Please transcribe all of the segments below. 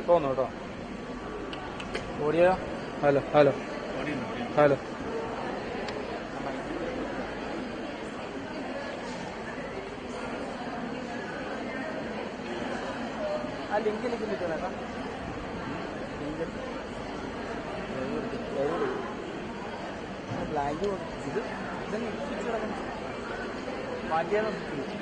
പോന്നു കേട്ടോ. ഓടിയോ? Hello hello hello. ആ ലിങ്ക് എനിക്ക് കിട്ടണേക്കാം. ബ്ലാങ്ക് ഇത് ഇതന്നെ സ്വിച്ച് കിടക്കണം. മാറ്റിയാലോ switch?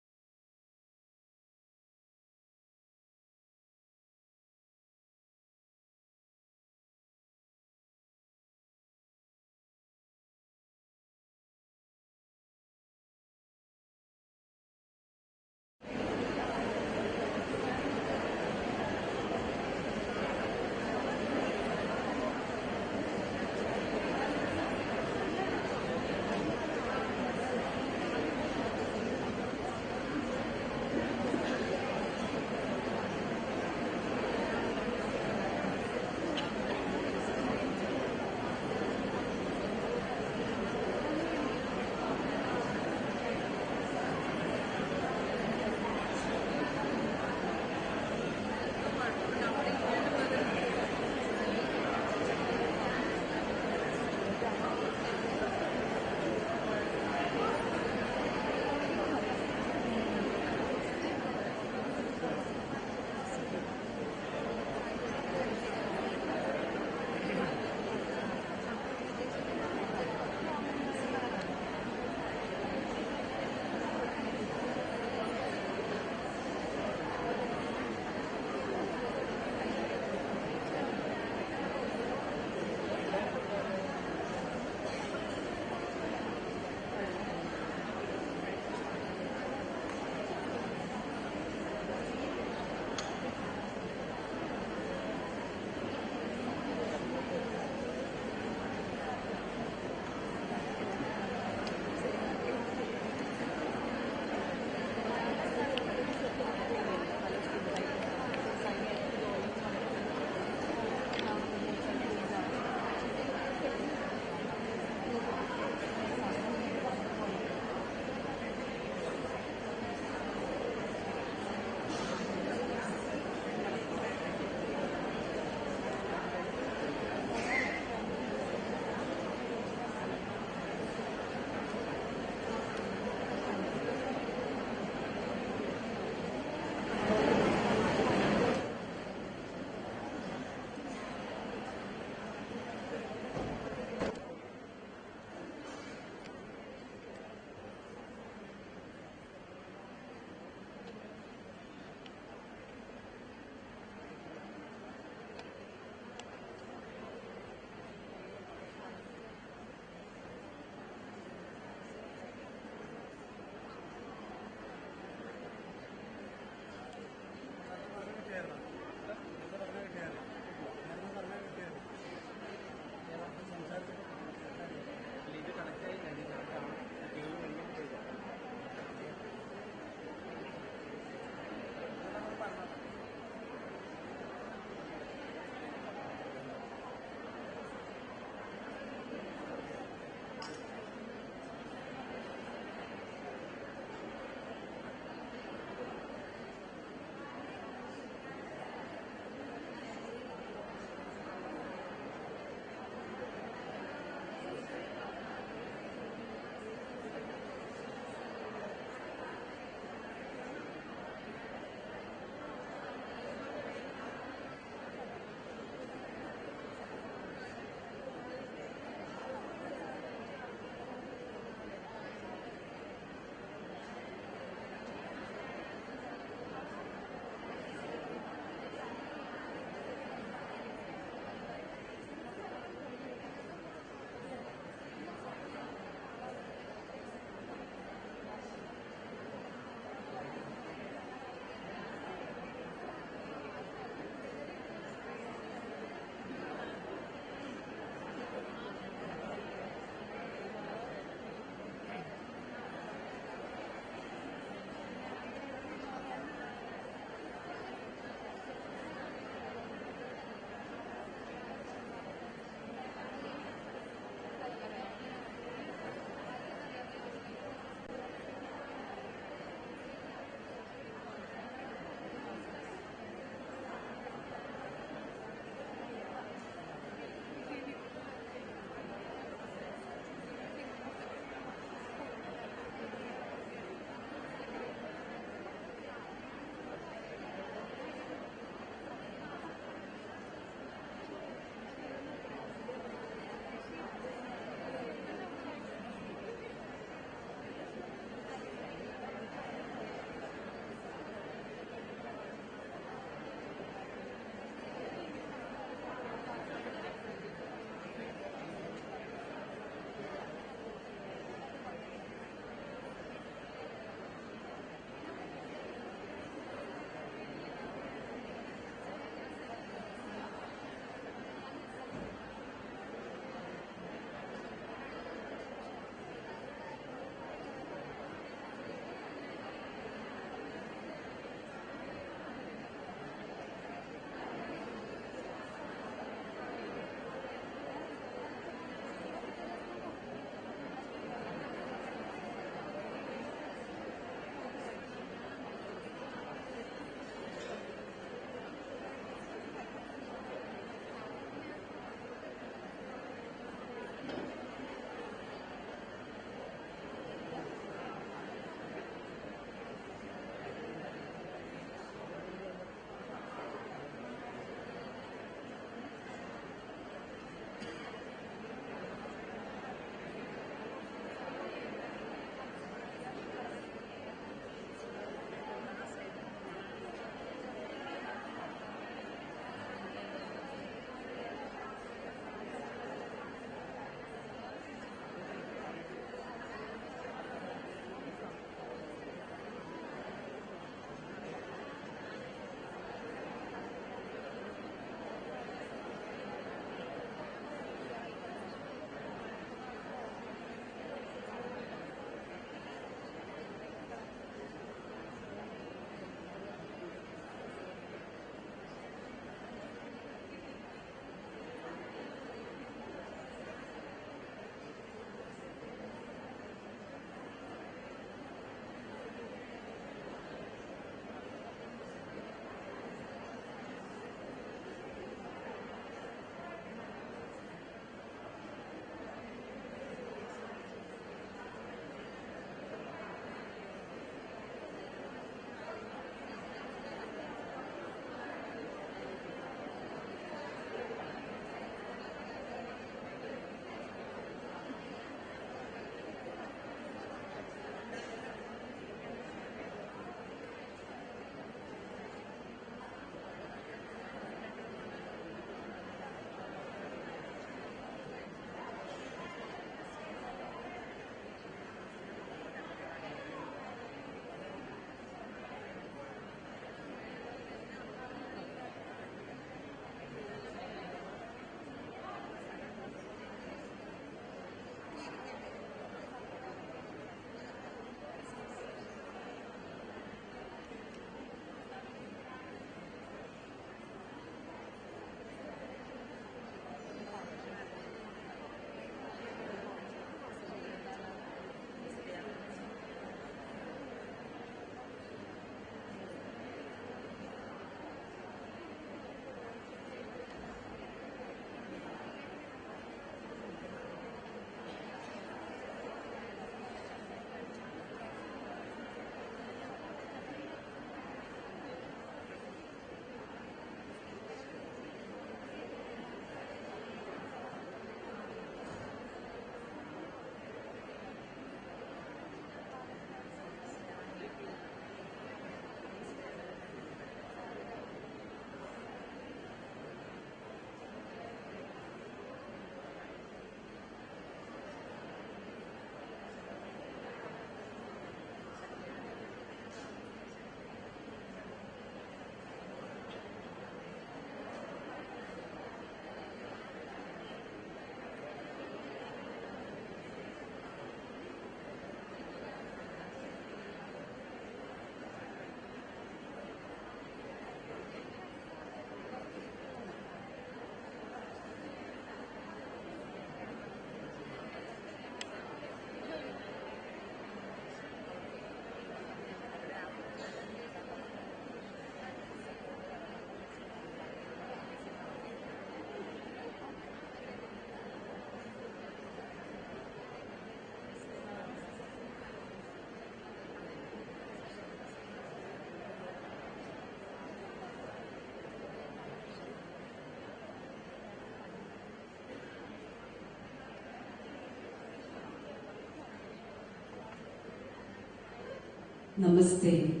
Namaste.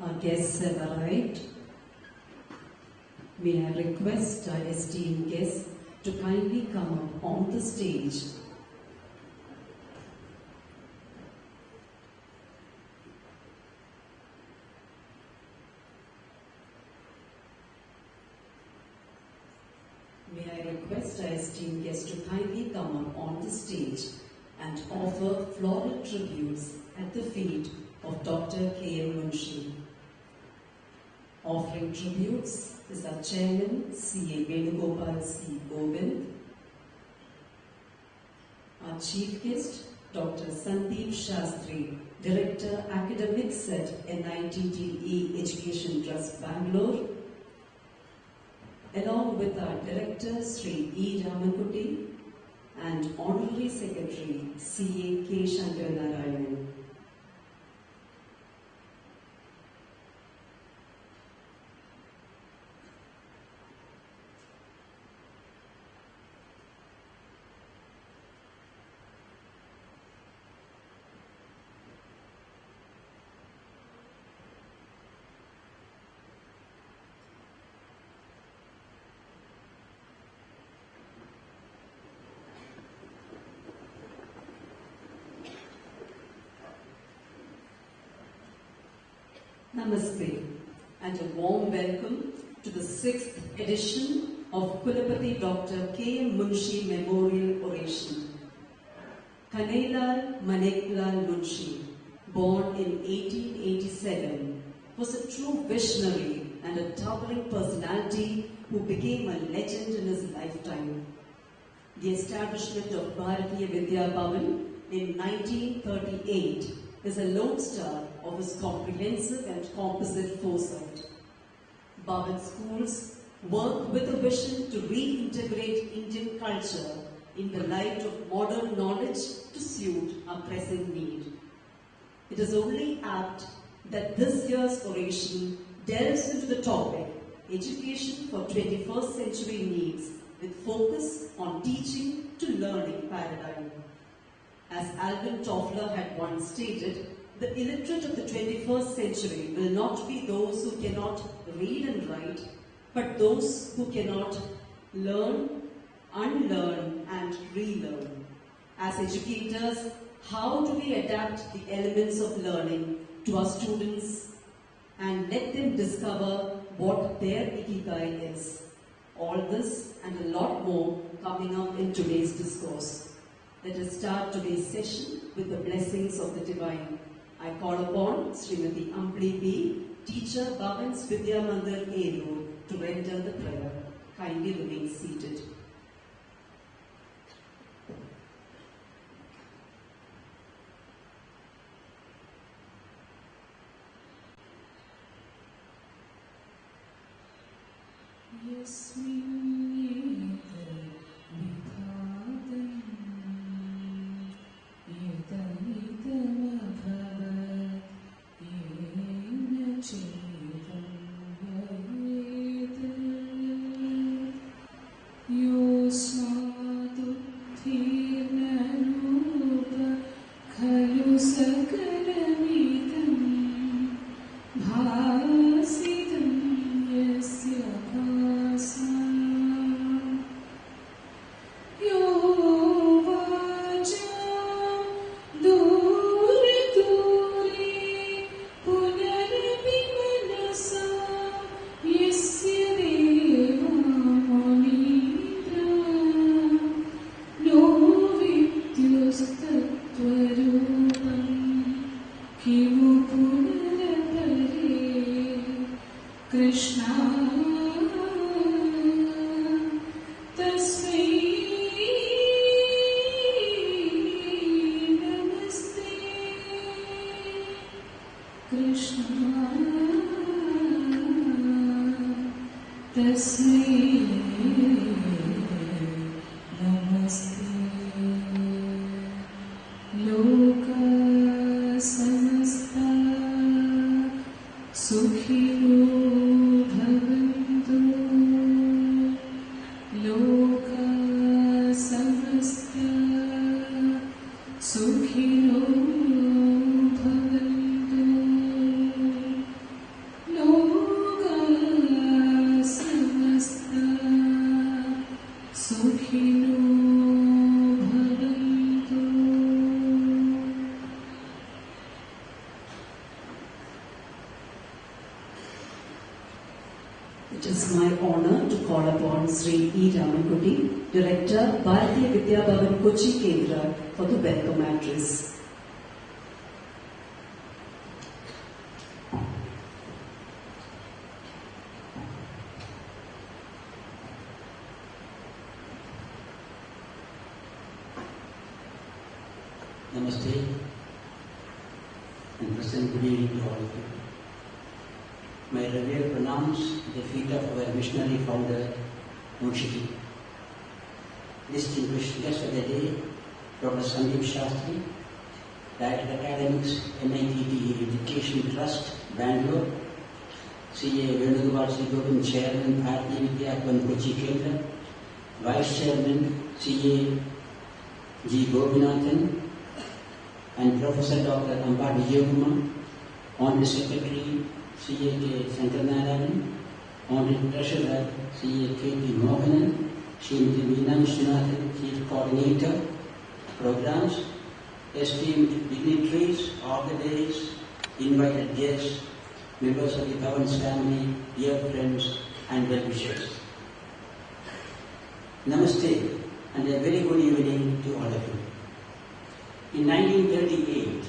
Our guests have arrived. May I request our esteemed guests to kindly come up on the stage. May I request our esteemed guests to kindly come up on the stage and offer floral tributes at the feet of Dr. K.M. Munshi. Offering tributes is our Chairman, C.A. Venugopal C. Govind. Our Chief Guest, Dr. Sandeep Shastri, Director Academics at NITTE Education Trust, Bangalore, along with our Director, Sri E. Ramankuti, and Honorary Secretary, C.A. K. Shankaranarayanan. Namaste and a warm welcome to the 6th edition of Kulapati Dr. K.M. Munshi Memorial Oration. Kanailal Maneklal Munshi, born in 1887, was a true visionary and a towering personality who became a legend in his lifetime. The establishment of Bharatiya Vidya Bhavan in 1938 is a lone star of his comprehensive and composite foresight. Bhavan schools work with a vision to reintegrate Indian culture in the light of modern knowledge to suit our present need. It is only apt that this year's oration delves into the topic, Education for 21st Century Needs, with focus on teaching to learning paradigm. As Alvin Toffler had once stated, the illiterate of the 21st century will not be those who cannot read and write, but those who cannot learn, unlearn, and relearn. As educators, how do we adapt the elements of learning to our students and let them discover what their ikigai is? All this and a lot more coming up in today's discourse. Let us start today's session with the blessings of the divine. I call upon Srimati Ampli B, teacher Bhavan's Vidya Mandir Elu, to render the prayer. Kindly remain seated. Sukhino bhavantu. It is my honor to call upon Sri E. Ramankuti, Director, Bharatiya Vidya Bhavan Kochi Kendra, for the welcome address. Namaste and present good evening to all of you. My revered pronouns at the feet of our missionary founder, MUNSHI. Distinguished guest of the day, Dr. Sandeep Shastri, Director Academics, NITTE Education Trust, Bangalore, CA Venugopal Srigovind, Chairman, Bharatiya Vidya Bhavan Kochi Kendra, Vice Chairman, CA G. Gopinathan, and Professor Dr. Ambar Vijaykumar, Honorary Secretary, C.A.K. Sankarnarayan, Honorary Treasurer, C.A.K.P. Mohanan, Srimati Meena Vishwanathan, Chief Coordinator, Programs, esteemed dignitaries of the days, invited guests, members of the Bhavan's family, dear friends, and well-wishers. Namaste, and a very good evening to all of you. In 1938,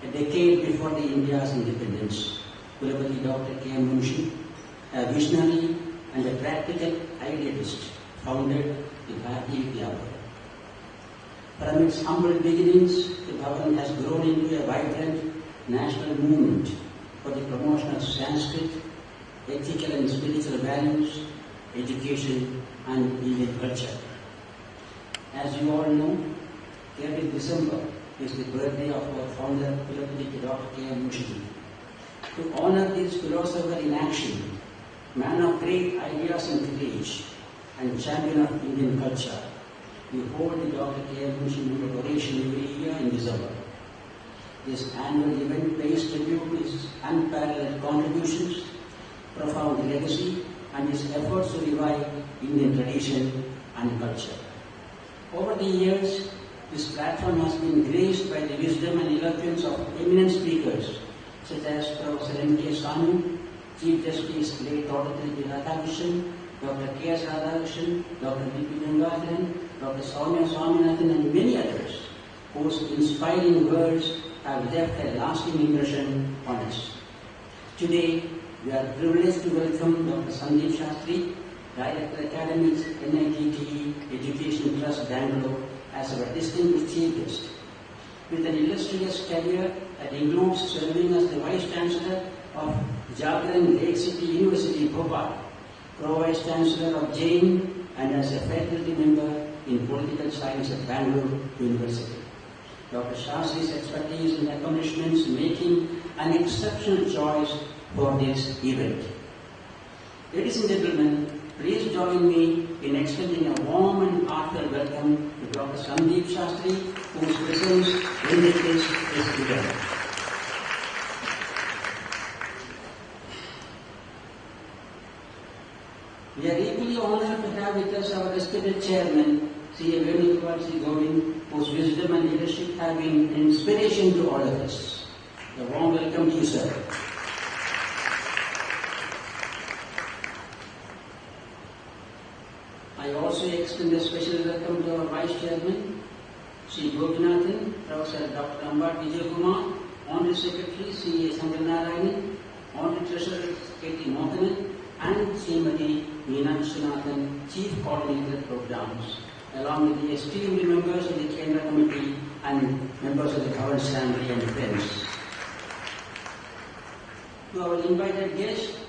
a decade before the India's independence, Kulapati Dr. K. MUNSHI, a visionary and a practical idealist, founded the Bharatiya Vidya Bhavan. From its humble beginnings, the Bhavan has grown into a vibrant national movement for the promotion of Sanskrit, ethical and spiritual values, education, and Indian culture. As you all know, 30th December is the birthday of our founder, Kulapati Dr. K. MUNSHI. To honor this philosopher in action, man of great ideas and courage, and champion of Indian culture, we hold the Dr. K. MUNSHI oration every year in December. This annual event pays tribute to his unparalleled contributions, profound legacy, and his efforts to revive Indian tradition and culture. Over the years, this platform has been graced by the wisdom and eloquence of eminent speakers such as Professor M.K. Swami, Chief Justice late Dr. Radhakrishnan, Dr. K. Sardar, Dr. B.P. Gangadharan, Dr. Soumya Swaminathan, and many others whose inspiring words have left a lasting impression on us. Today, we are privileged to welcome Dr. Sandeep Shastri, Director Academics, NITTE Education Trust, Bangalore, as our distinguished chief guest. With an illustrious career that includes serving as the Vice Chancellor of Jagran Lake City University, Bhopal, Pro-Vice Chancellor of Jain, and as a faculty member in Political Science at Bangalore University. Dr. Shastri's expertise and accomplishments making an exceptional choice for this event. Ladies and gentlemen, please join me in extending a warm and heartfelt welcome to Dr. Sandeep Shastri, whose presence indicates his event. We are equally honored to have with us our respected chairman, C.A. Venugopal Srigovind, whose wisdom and leadership have been an inspiration to all of us. A warm welcome to you, sir. I also extend a special welcome to our Vice Chairman, Sri Gopinathan, Professor Dr. Ambar Vijaykumar, Honorary Secretary, C.A. Sankarnarayan, Honorary Treasurer, K.T. Mohanan, and Srimati Meena Vishwanathan, Chief Coordinator Programs, along with the esteemed members of the Kendra Committee and members of the Bhavan's family and friends. To our invited guests,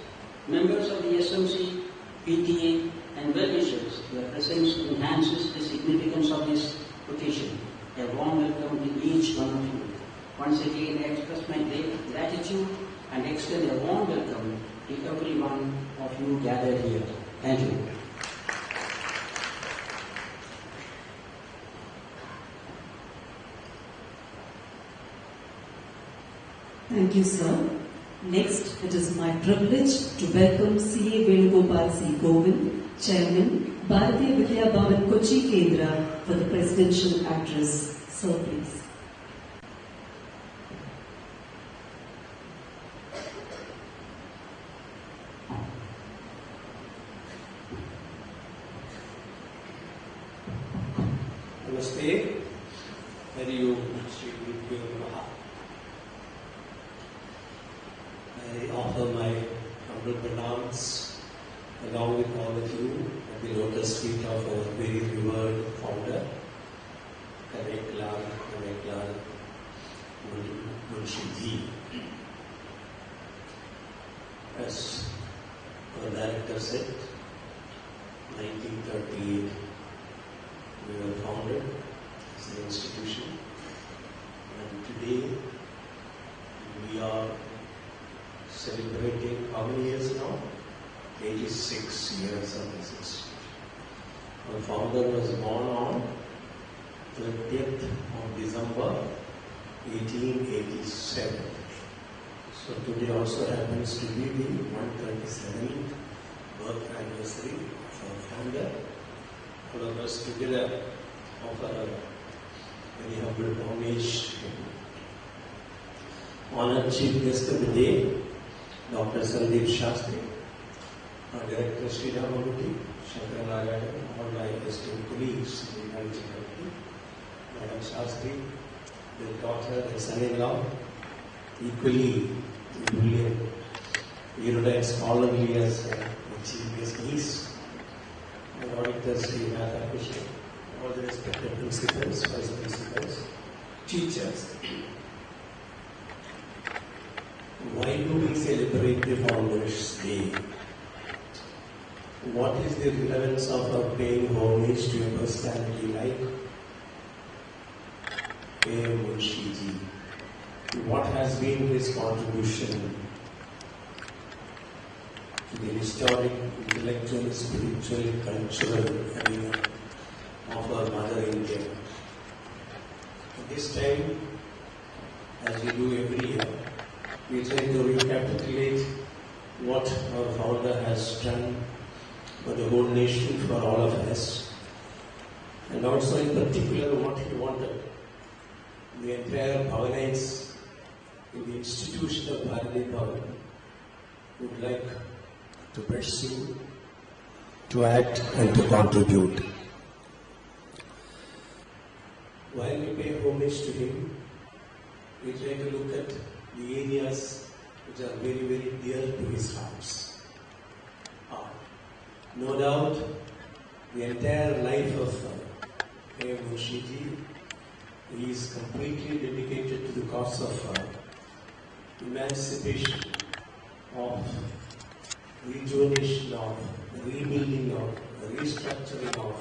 members of the SMC, PTA, and well-wishers, your presence enhances the significance of this occasion. A warm welcome to each one of you. Once again, I express my great gratitude and extend a warm welcome to every one of you gathered here. Thank you. Thank you, sir. Next, it is my privilege to welcome C.A. Venugopal Srigovind, Chairman, Bharatiya Vidya Bhavan Kochi Kendra, for the presidential address. Sir, please. Namaste. Hari Om Shri Vidya. I offer my humble pranams along with all of you at the lotus feet of our very revered founder, Kendra MUNSHI. As our director said, 1938 we were founded as an institution, and today we are celebrating how many years now? 86 years of existence. Our founder was born on 30th of December 1887. So today also happens to be the 127th birth anniversary of our founder. All of us together offer a very humble homage to him. Honored Chief Guest of the day, Dr. SANDEEP SHASTRI, our Director Sri Ramamurthy, Shankar, all my esteemed colleagues in the United Committee, Madam Shastri, their daughter, their son-in-law, equally brilliant, erudite, scholarly as the Chief Guest niece, our auditor Sri Radhakrishnan, all the respected principals, vice principals, teachers. Why do we celebrate the Founders' Day? What is the relevance of our paying homage to a personality like MUNSHI? What has been his contribution to the historic, intellectual, spiritual, cultural arena of our mother India? At this time, as we do every year, we try to recapitulate what our founder has done for the whole nation, for all of us, and also in particular what he wanted the entire Bhavanites in the institution of Bharatiya Bhavan would like to pursue, to act and to contribute. While we pay homage to him, we try to look at the areas which are very, very dear to his heart. No doubt, the entire life of MUNSHI is completely dedicated to the cause of emancipation, of rejuvenation, of rebuilding, of restructuring of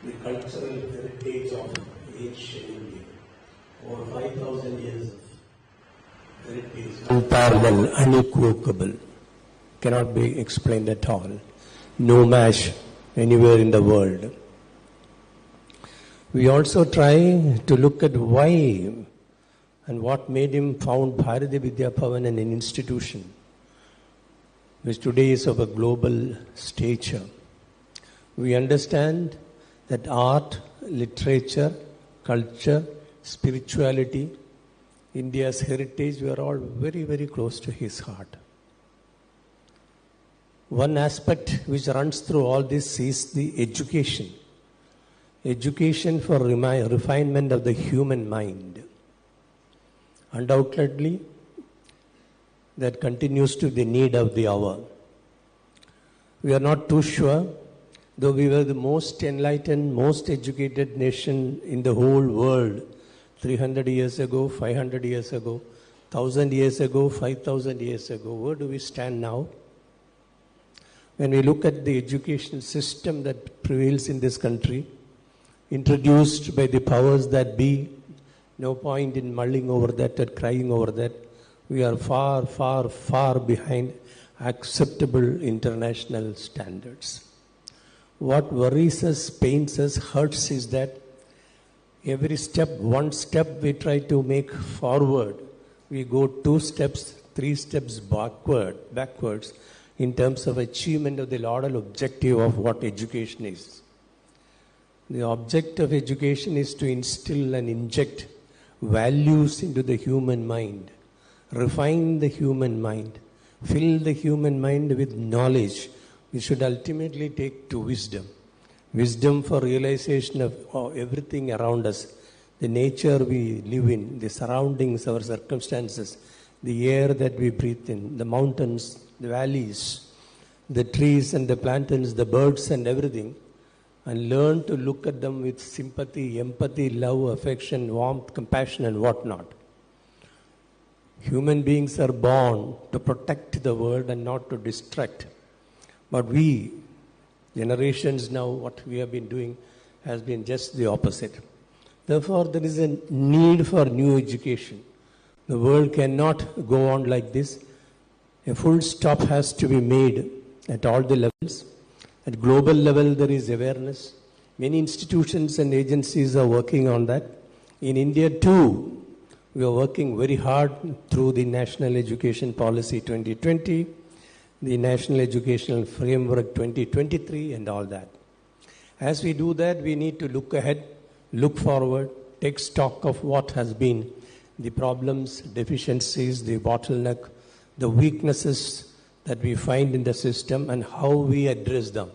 the cultural heritage of ancient India. Over 5,000 years of heritage, unparalleled, unequivocal, cannot be explained at all. No match anywhere in the world. We also try to look at why and what made him found Bharatiya Vidya Bhavan, an institution which today is of a global stature. We understand that art, literature, culture, spirituality, India's heritage were all very, very close to his heart. One aspect which runs through all this is the education. Education for refinement of the human mind. Undoubtedly, that continues to be the need of the hour. We are not too sure, though we were the most enlightened, most educated nation in the whole world 300 years ago, 500 years ago, 1,000 years ago, 5,000 years ago. Where do we stand now? When we look at the education system that prevails in this country, introduced by the powers that be, no point in mulling over that or crying over that. We are far, far, far behind acceptable international standards. What worries us, pains us, hurts is that every step, one step we try to make forward, we go 2 steps, 3 steps backwards in terms of achievement of the laudable objective of what education is. The object of education is to instill and inject values into the human mind, refine the human mind, fill the human mind with knowledge, which should ultimately take to wisdom. wisdom for realization of everything around us, the nature we live in, the surroundings, our circumstances, the air that we breathe in, the mountains, the valleys, the trees and the plantains, the birds and everything, and learn to look at them with sympathy, empathy, love, affection, warmth, compassion and whatnot. Human beings are born to protect the world and not to distract. But we, generations now, what we have been doing has been just the opposite. Therefore, there is a need for new education. The world cannot go on like this. A full stop has to be made at all the levels. At global level, there is awareness. Many institutions and agencies are working on that. In India too, we are working very hard through the National Education Policy 2020, the National Educational Framework 2023 and all that. As we do that, we need to look ahead, look forward, take stock of what has been the problems, deficiencies, the bottleneck, the weaknesses that we find in the system and how we address them.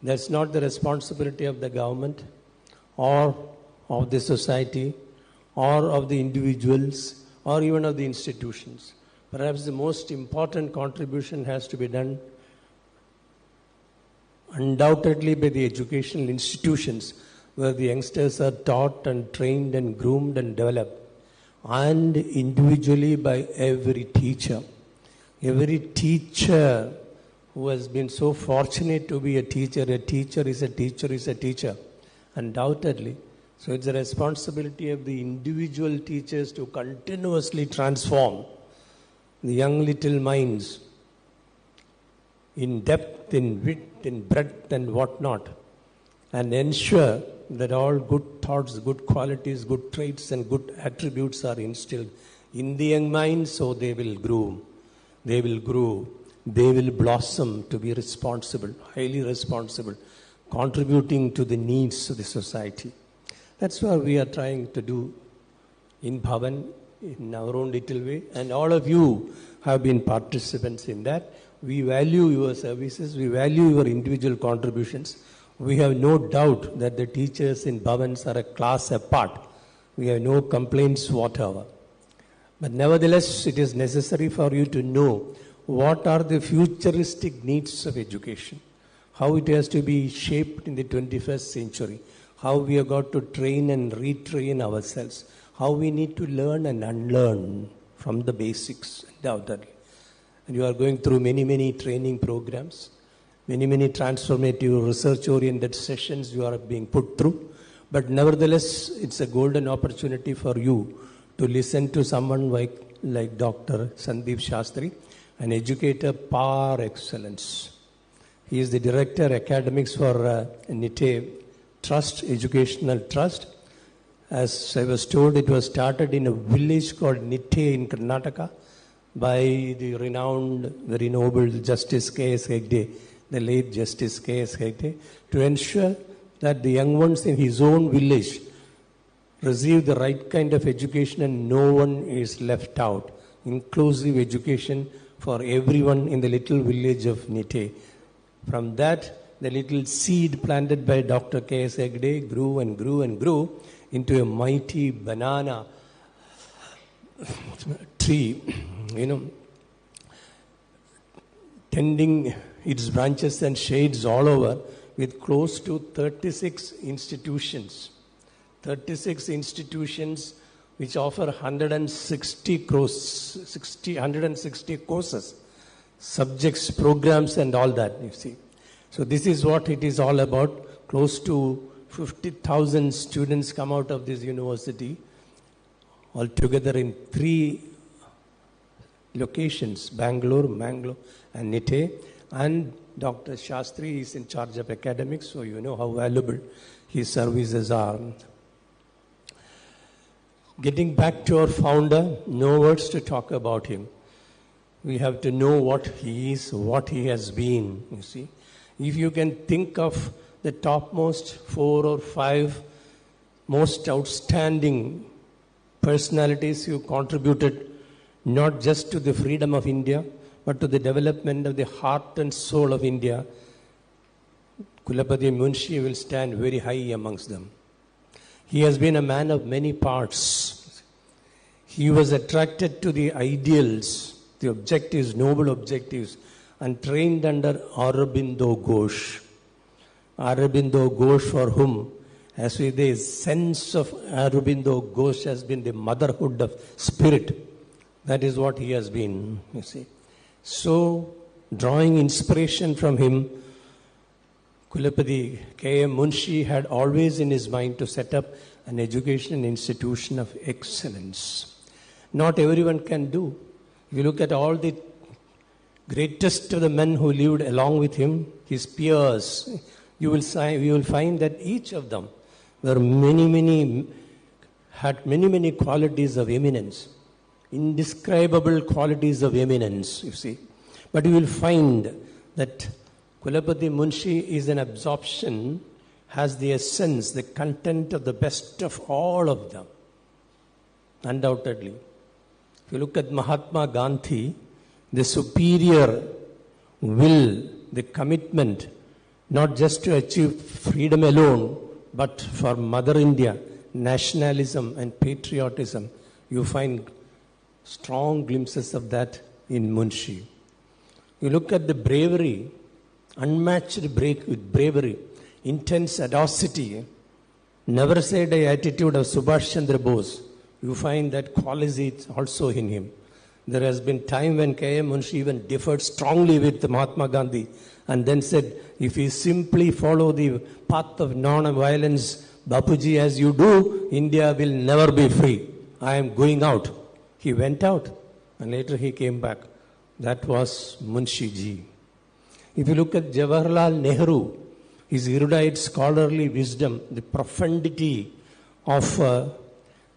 That's not the responsibility of the government or of the society or of the individuals or even of the institutions. Perhaps the most important contribution has to be done undoubtedly by the educational institutions where the youngsters are taught and trained and groomed and developed, and individually by every teacher. Every teacher who has been so fortunate to be a teacher is a teacher, undoubtedly. So it's the responsibility of the individual teachers to continuously transform the young little minds in depth, in width, in breadth and whatnot, and ensure that all good thoughts, good qualities, good traits and good attributes are instilled in the young minds so they will grow, they will blossom to be responsible, highly responsible, contributing to the needs of the society. That's what we are trying to do in Bhavan, in our own little way, and all of you have been participants in that. We value your services, we value your individual contributions. We have no doubt that the teachers in Bhavans are a class apart. We have no complaints whatever. But nevertheless, it is necessary for you to know what are the futuristic needs of education, how it has to be shaped in the 21st century, how we have got to train and retrain ourselves, how we need to learn and unlearn from the basics, undoubtedly. And you are going through many training programs, many transformative research-oriented sessions you are being put through. But nevertheless, it's a golden opportunity for you to listen to someone like Dr. SANDEEP SHASTRI, an educator par excellence. He is the Director Academics for NITTE Trust, Educational Trust. As I was told, it was started in a village called NITTE in Karnataka by the renowned, very noble Justice K.S. Hegde, the late Justice K.S. Hegde, to ensure that the young ones in his own village receive the right kind of education and no one is left out. Inclusive education for everyone in the little village of NITTE. From that, the little seed planted by Dr. K.S. Hegde grew and grew and grew into a mighty banana tree, tending its branches and shades all over with close to 36 institutions. 36 institutions which offer 160 courses, subjects, programs and all that, you see. So this is what it is all about. Close to 50,000 students come out of this university, altogether in 3 locations, Bangalore and NITTE. And Dr. Shastri is in charge of academics, so you know how valuable his services are. Getting back to our founder, no words to talk about him. We have to know what he is, what he has been, you see. If you can think of the topmost 4 or 5 most outstanding personalities who contributed not just to the freedom of India, but to the development of the heart and soul of India, Kulapati Munshi will stand very high amongst them. He has been a man of many parts. He was attracted to the ideals, the objectives, noble objectives, and trained under Aurobindo Ghosh. Aurobindo Ghosh, for whom, as we say, the sense of Aurobindo Ghosh has been the motherhood of spirit. That is what he has been, you see. So, drawing inspiration from him, Kulapati K.M. Munshi had always in his mind to set up an education institution of excellence. Not everyone can do. If you look at all the greatest of the men who lived along with him, his peers, you will find that each of them were had many qualities of eminence, indescribable qualities of eminence, you see. But you will find that Kulapati Munshi is an absorption, has the essence, the content of the best of all of them, undoubtedly. If you look at Mahatma Gandhi, the superior will, the commitment, not just to achieve freedom alone, but for Mother India, nationalism and patriotism, you find strong glimpses of that in Munshi. You look at the bravery, unmatched bravery, intense audacity, never say die attitude of Subhash Chandra Bose. You find that quality also in him. There has been time when K.M. Munshi even differed strongly with Mahatma Gandhi and then said, if you simply follow the path of non-violence, Bapuji, as you do, India will never be free. I am going out. He went out and later he came back. That was Munshi ji. If you look at Jawaharlal Nehru, his erudite scholarly wisdom, the profundity of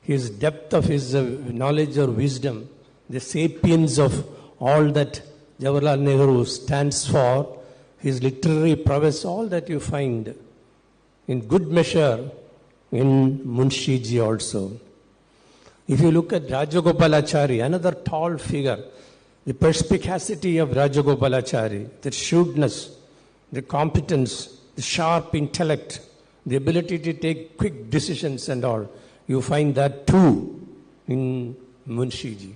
his depth of his knowledge or wisdom, the sapience of all that Jawaharlal Nehru stands for, his literary prowess, all that you find in good measure in Munshi ji also. If you look at Rajagopalachari, another tall figure, the perspicacity of Rajagopalachari, the shrewdness, the competence, the sharp intellect, the ability to take quick decisions and all, you find that too in Munshi ji.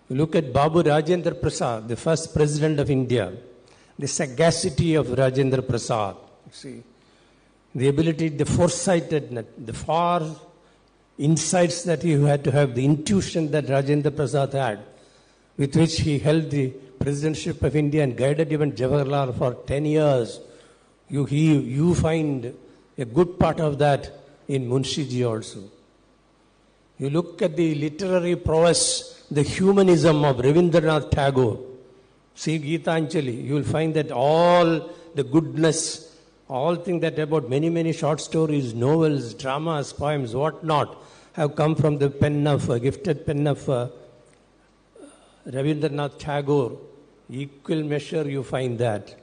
You look at Babu Rajendra Prasad, the first president of India, the sagacity of Rajendra Prasad, you see, the ability, the foresightedness, the far insights that he had to have, the intuition that Rajendra Prasad had, with which he held the presidency of India and guided even Jawaharlal for 10 years. You find a good part of that in Munshi ji also. You look at the literary prowess, the humanism of Rabindranath Tagore. See Geetanjali, you will find that all the goodness, all things that about many short stories, novels, dramas, poems, what-not, have come from the pen of, gifted pen of Rabindranath Tagore. Equal measure you find that.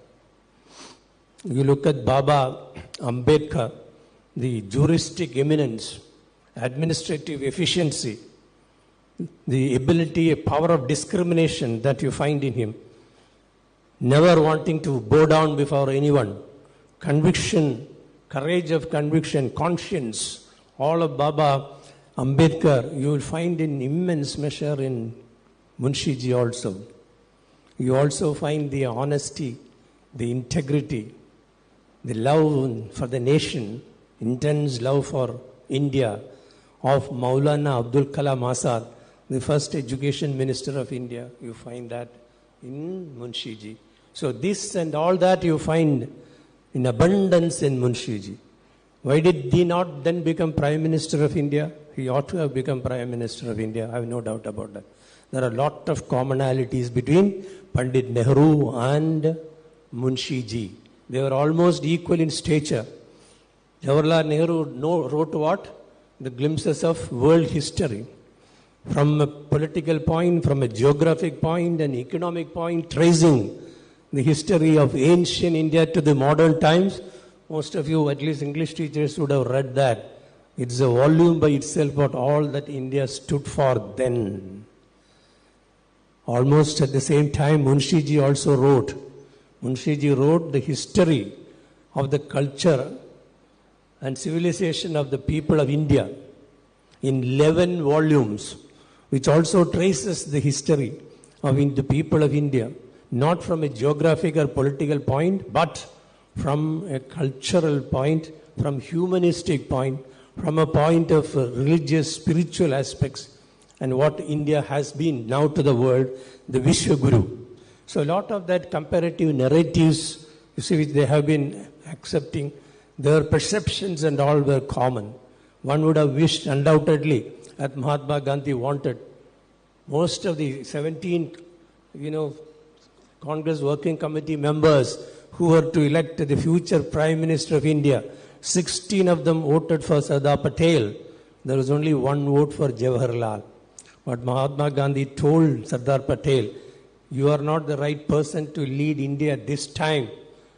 You look at Baba Ambedkar, the juristic eminence, administrative efficiency, the ability, a power of discrimination that you find in him, never wanting to bow down before anyone, conviction, courage of conviction, conscience, all of Baba Ambedkar, you will find in immense measure in Munshi ji also. You also find the honesty, the integrity, the love for the nation, intense love for India of Maulana Abdul Kalam Azad, the first education minister of India. You find that in Munshi ji. So this and all that you find in abundance in Munshi ji. Why did he not then become Prime Minister of India? He ought to have become Prime Minister of India. I have no doubt about that. There are a lot of commonalities between Pandit Nehru and Munshi ji. They were almost equal in stature. Jawaharlal Nehru wrote what? The glimpses of world history. From a political point, from a geographic point, an economic point, tracing the history of ancient India to the modern times. Most of you, at least English teachers, would have read that. It's a volume by itself about all that India stood for then. Almost at the same time, Munshi ji also wrote. Munshi ji wrote the history of the culture and civilization of the people of India in 11 volumes, which also traces the history of the people of India, not from a geographic or political point, but from a cultural point, from humanistic point, from a point of religious, spiritual aspects, and what India has been now to the world, the Vishwaguru. So a lot of that comparative narratives, you see, which they have been accepting, their perceptions and all were common. One would have wished undoubtedly that Mahatma Gandhi wanted most of the 17, Congress Working Committee members who were to elect the future Prime Minister of India. 16 of them voted for Sardar Patel. There was only one vote for Jawaharlal. But Mahatma Gandhi told Sardar Patel, you are not the right person to lead India at this time.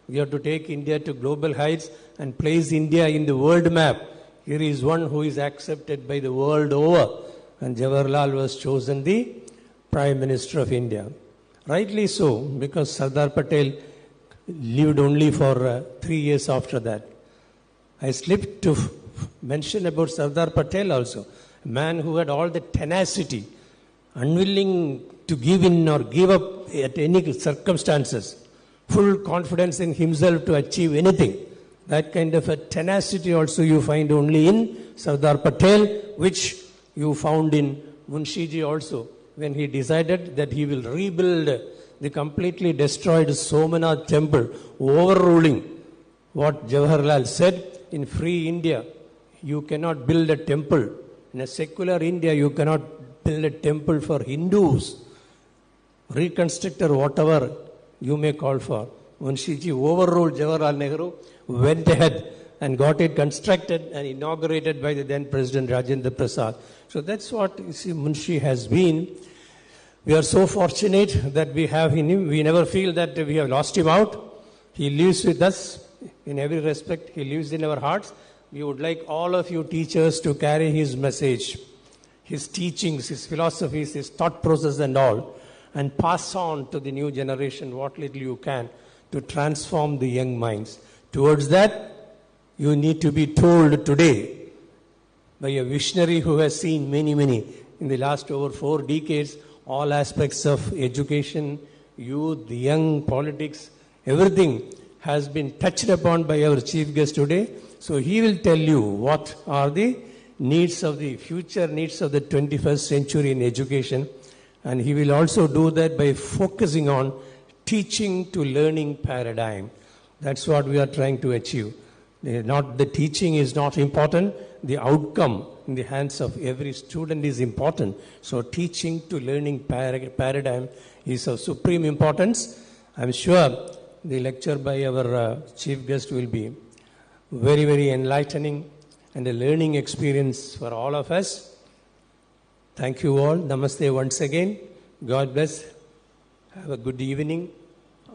We have to take India to global heights and place India in the world map. Here is one who is accepted by the world over. And Jawaharlal was chosen the Prime Minister of India. Rightly so, because Sardar Patel lived only for 3 years after that. I slipped to mention about Sardar Patel also, a man who had all the tenacity, unwilling to give in or give up at any circumstances, full confidence in himself to achieve anything. That kind of a tenacity also you find only in Sardar Patel, which you found in Munshi also, when he decided that he will rebuild the completely destroyed Somanath temple, overruling what Jawaharlal said. In free India, you cannot build a temple. In a secular India, you cannot build a temple for Hindus. Reconstruct or whatever you may call for. Munshi overruled Jawaharlal Nehru, went ahead and got it constructed and inaugurated by the then President Rajendra Prasad. So that's what you see Munshi has been. We are so fortunate that we have in him. We never feel that we have lost him out. He lives with us in every respect. He lives in our hearts. We would like all of you teachers to carry his message, his teachings, his philosophies, his thought process and all, and pass on to the new generation what little you can to transform the young minds. Towards that, you need to be told today by a visionary who has seen many, in the last over 4 decades, all aspects of education, youth, young, politics, everything has been touched upon by our chief guest today. So he will tell you what are the needs of the future needs of the 21st century in education. And he will also do that by focusing on teaching to learning paradigm. That's what we are trying to achieve. The teaching is not important. The outcome in the hands of every student is important. So teaching to learning paradigm is of supreme importance. I'm sure the lecture by our chief guest will be very enlightening and a learning experience for all of us. Thank you all. Namaste once again. God bless. Have a good evening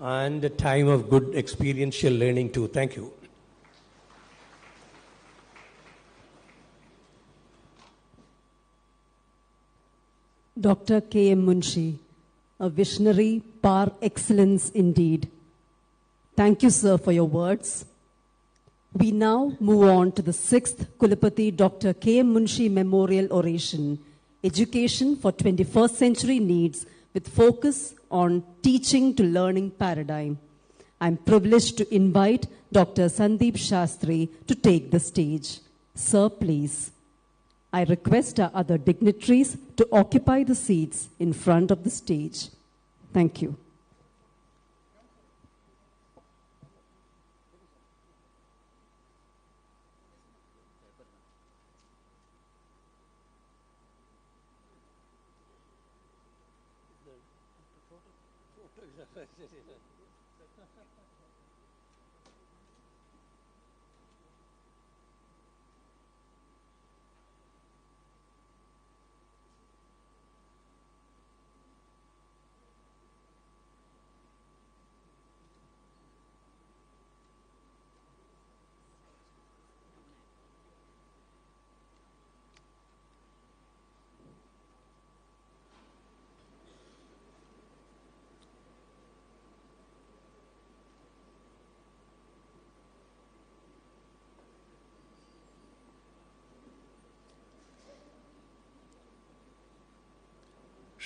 and a time of good experiential learning too. Thank you. Dr. K.M. Munshi, a visionary par excellence indeed. Thank you, sir, for your words. We now move on to the 6th Kulapati Dr. K.M. Munshi Memorial Oration, Education for 21st Century Needs, with focus on teaching to learning paradigm. I'm privileged to invite Dr. Sandeep Shastri to take the stage. Sir, please. I request our other dignitaries to occupy the seats in front of the stage. Thank you.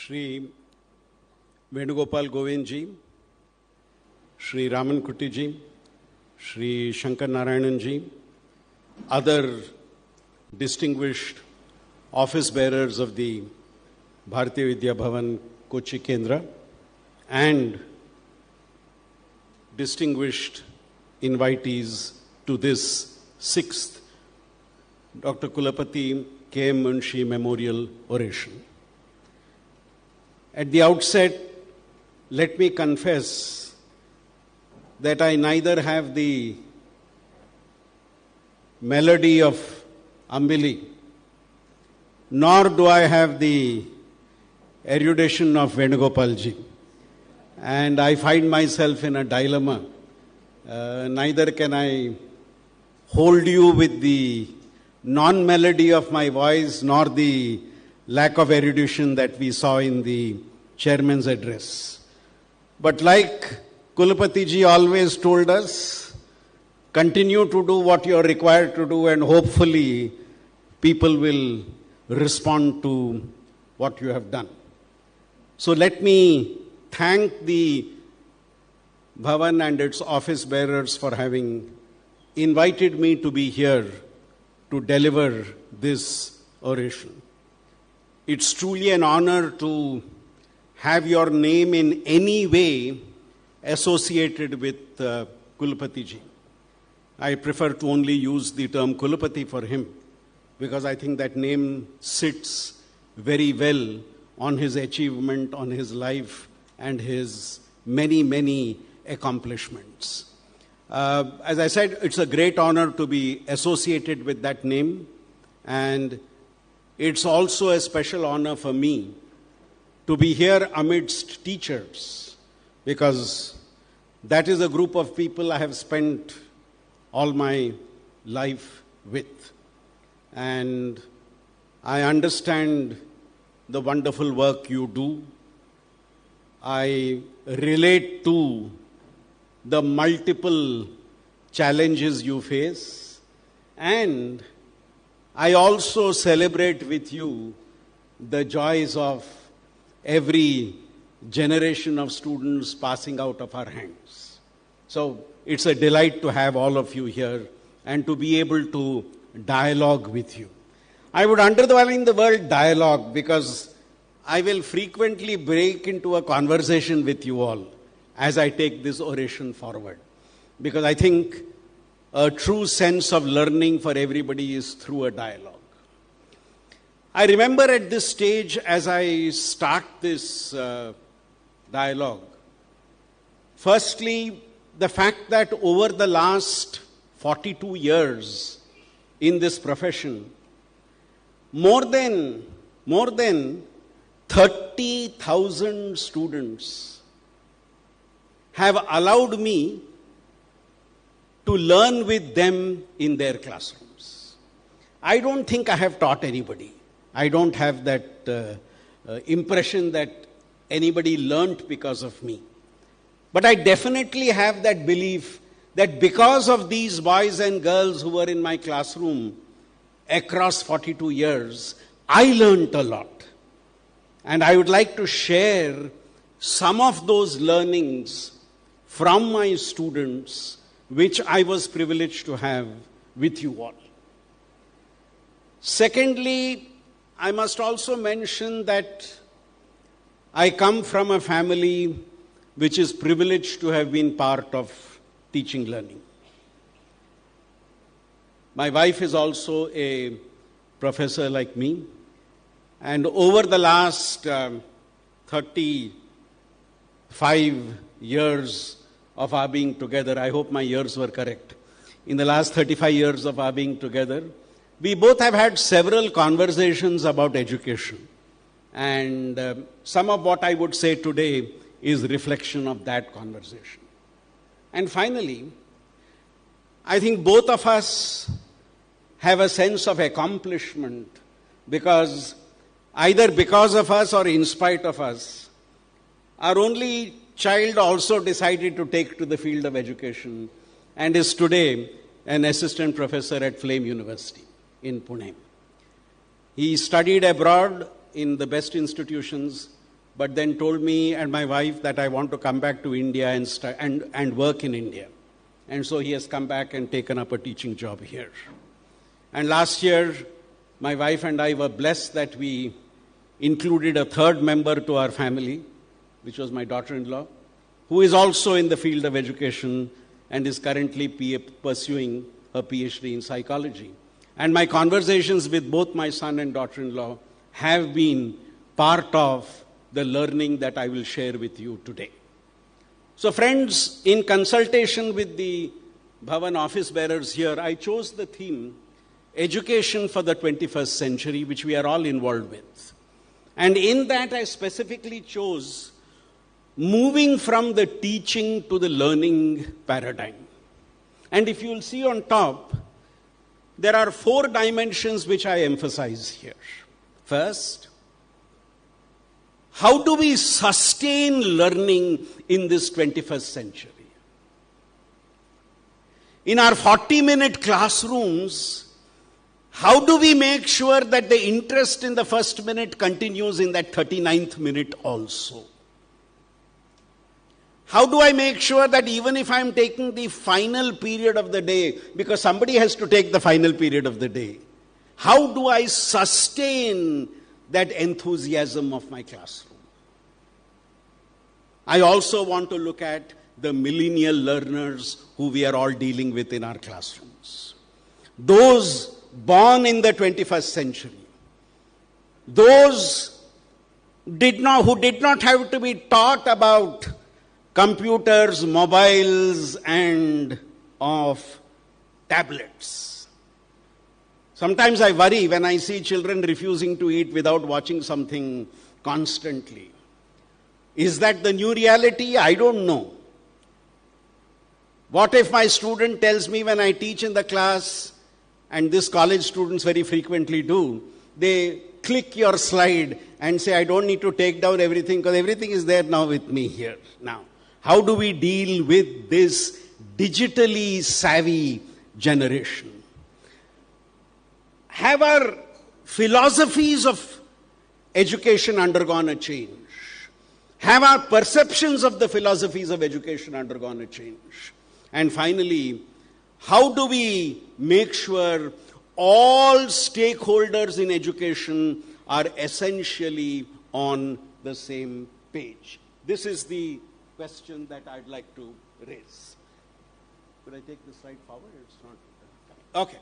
Shri Venugopal Govind ji, Shri Raman Kutty ji, Shri Shankar Narayanan ji, other distinguished office bearers of the Bharatiya Vidya Bhavan Kochi Kendra, and distinguished invitees to this 6th Dr. Kulapati K.M. Munshi Memorial Oration. At the outset, let me confess that I neither have the melody of Ambili, nor do I have the erudition of Venugopalji. And I find myself in a dilemma. Neither can I hold you with the non-melody of my voice, nor the lack of erudition that we saw in the chairman's address. But like Kulapati ji always told us, continue to do what you are required to do, and hopefully people will respond to what you have done. So let me thank the Bhavan and its office bearers for having invited me to be here to deliver this oration. It's truly an honor to have your name in any way associated with Kulapati ji. I prefer to only use the term Kulapati for him because I think that name sits very well on his achievement, on his life, and his many, many accomplishments. As I said, it's a great honor to be associated with that name, and it's also a special honor for me to be here amidst teachers, because that is a group of people I have spent all my life with. And I understand the wonderful work you do. I relate to the multiple challenges you face, and I also celebrate with you the joys of every generation of students passing out of our hands. So it's a delight to have all of you here and to be able to dialogue with you. I would underline the word dialogue because I will frequently break into a conversation with you all as I take this oration forward, because I think a true sense of learning for everybody is through a dialogue. I remember at this stage, as I start this dialogue, firstly, the fact that over the last 42 years in this profession, more than 30,000 students have allowed me to learn with them in their classrooms. I don't think I have taught anybody. I don't have that impression that anybody learnt because of me. But I definitely have that belief that because of these boys and girls who were in my classroom across 42 years, I learnt a lot. And I would like to share some of those learnings from my students, which I was privileged to have with you all. Secondly, I must also mention that I come from a family which is privileged to have been part of teaching learning. My wife is also a professor like me, and over the last 35 years of our being together, I hope my years were correct. In the last 35 years of our being together, we both have had several conversations about education. And some of what I would say today is reflection of that conversation. And finally, I think both of us have a sense of accomplishment because either because of us or in spite of us, our only child also decided to take to the field of education and is today an assistant professor at Flame University in Pune. He studied abroad in the best institutions but then told me and my wife that I want to come back to India and work in India. And so he has come back and taken up a teaching job here. And last year, my wife and I were blessed that we included a third member to our family, which was my daughter-in-law, who is also in the field of education and is currently pursuing her PhD in psychology. And my conversations with both my son and daughter-in-law have been part of the learning that I will share with you today. So friends, in consultation with the Bhavan office bearers here, I chose the theme, Education for the 21st Century, which we are all involved with. And in that I specifically chose moving from the teaching to the learning paradigm. And if you will see on top, there are 4 dimensions which I emphasize here. First, how do we sustain learning in this 21st century? In our 40-minute classrooms, how do we make sure that the interest in the first minute continues in that 39th minute also? How do I make sure that even if I'm taking the final period of the day, because somebody has to take the final period of the day, how do I sustain that enthusiasm of my classroom? I also want to look at the millennial learners who we are all dealing with in our classrooms. Those born in the 21st century. Those who did not have to be taught about computers, mobiles, and of tablets. Sometimes I worry when I see children refusing to eat without watching something constantly. Is that the new reality? I don't know. What if my student tells me when I teach in the class, and this college students very frequently do, they click your slide and say, I don't need to take down everything because everything is there now with me here. Now, how do we deal with this digitally savvy generation? Have our philosophies of education undergone a change? Have our perceptions of the philosophies of education undergone a change? And finally, how do we make sure all stakeholders in education are essentially on the same page? This is the question that I'd like to raise. Could I take this slide forward? It's not. Okay.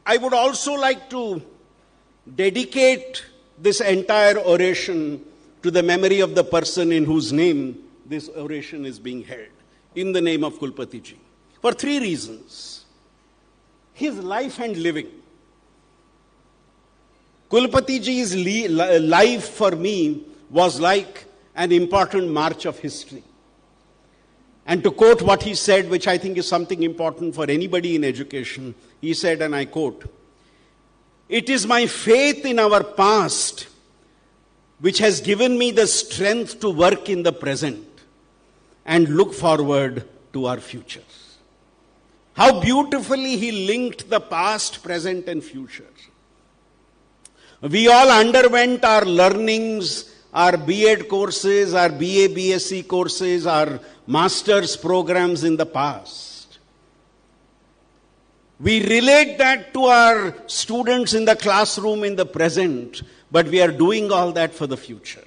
I would also like to dedicate this entire oration to the memory of the person in whose name this oration is being held, in the name of Kulapati ji, for 3 reasons. His life and living. Kulapati ji's life for me was like an important march of history. And to quote what he said, which I think is something important for anybody in education, he said, and I quote, "It is my faith in our past which has given me the strength to work in the present and look forward to our future." How beautifully he linked the past, present, and future. We all underwent our learnings, our B.Ed courses, our B.A., B.Sc courses, our master's programs in the past. We relate that to our students in the classroom in the present, but we are doing all that for the future.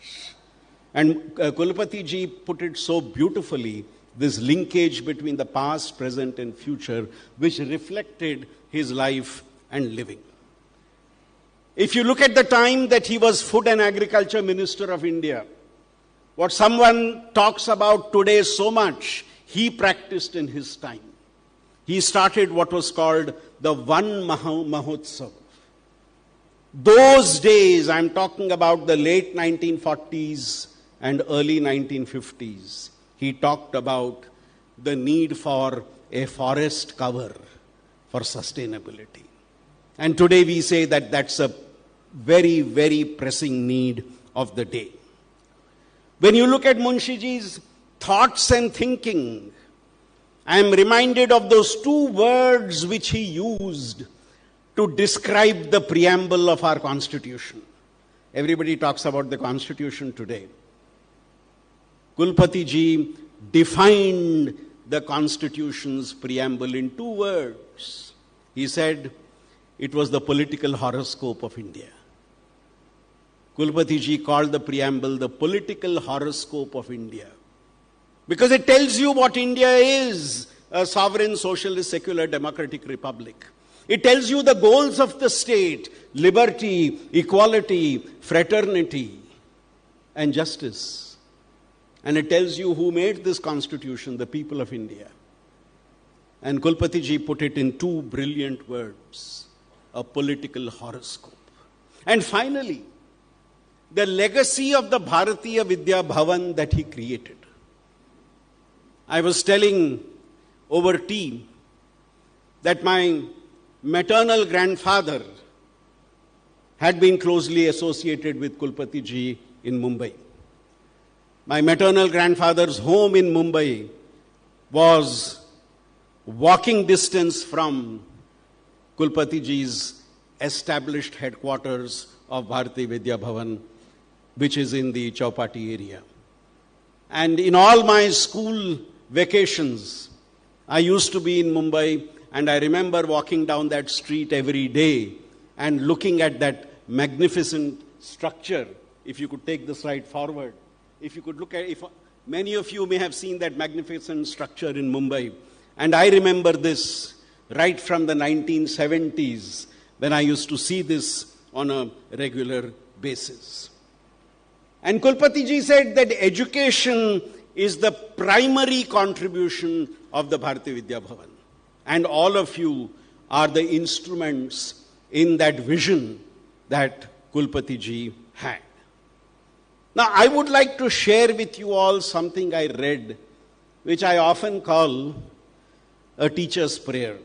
And Kulapati ji put it so beautifully, this linkage between the past, present, and future, which reflected his life and living. If you look at the time that he was Food and Agriculture Minister of India, what someone talks about today so much, he practiced in his time. He started what was called the Van Mahotsav. Those days, I'm talking about the late 1940s and early 1950s, he talked about the need for a forest cover for sustainability. And today we say that that's a very, very pressing need of the day. When you look at Munshi ji's thoughts and thinking, I am reminded of those 2 words which he used to describe the preamble of our Constitution. everybody talks about the Constitution today. Kulapati ji defined the Constitution's preamble in 2 words. He said it was the political horoscope of India. Kulapati ji called the preamble the political horoscope of India. Because it tells you what India is, a sovereign, socialist, secular, democratic republic. It tells you the goals of the state, liberty, equality, fraternity, and justice. And it tells you who made this constitution, the people of India. And Kulapati ji put it in 2 brilliant words, a political horoscope. And finally, the legacy of the Bharatiya Vidya Bhavan that he created. I was telling over tea that my maternal grandfather had been closely associated with Kulapati ji in Mumbai. My maternal grandfather's home in Mumbai was walking distance from Kulapati ji's established headquarters of Bharatiya Vidya Bhavan, which is in the Chowpatty area. And in all my school vacations, I used to be in Mumbai, and I remember walking down that street every day and looking at that magnificent structure. If you could take the slide forward, if you could look at, if many of you may have seen that magnificent structure in Mumbai. And I remember this right from the 1970s when I used to see this on a regular basis. And Kulapati ji said that education is the primary contribution of the Bharatiya Vidya Bhavan. And all of you are the instruments in that vision that Kulapati ji had. Now, I would like to share with you all something I read, which I often call a teacher's prayer,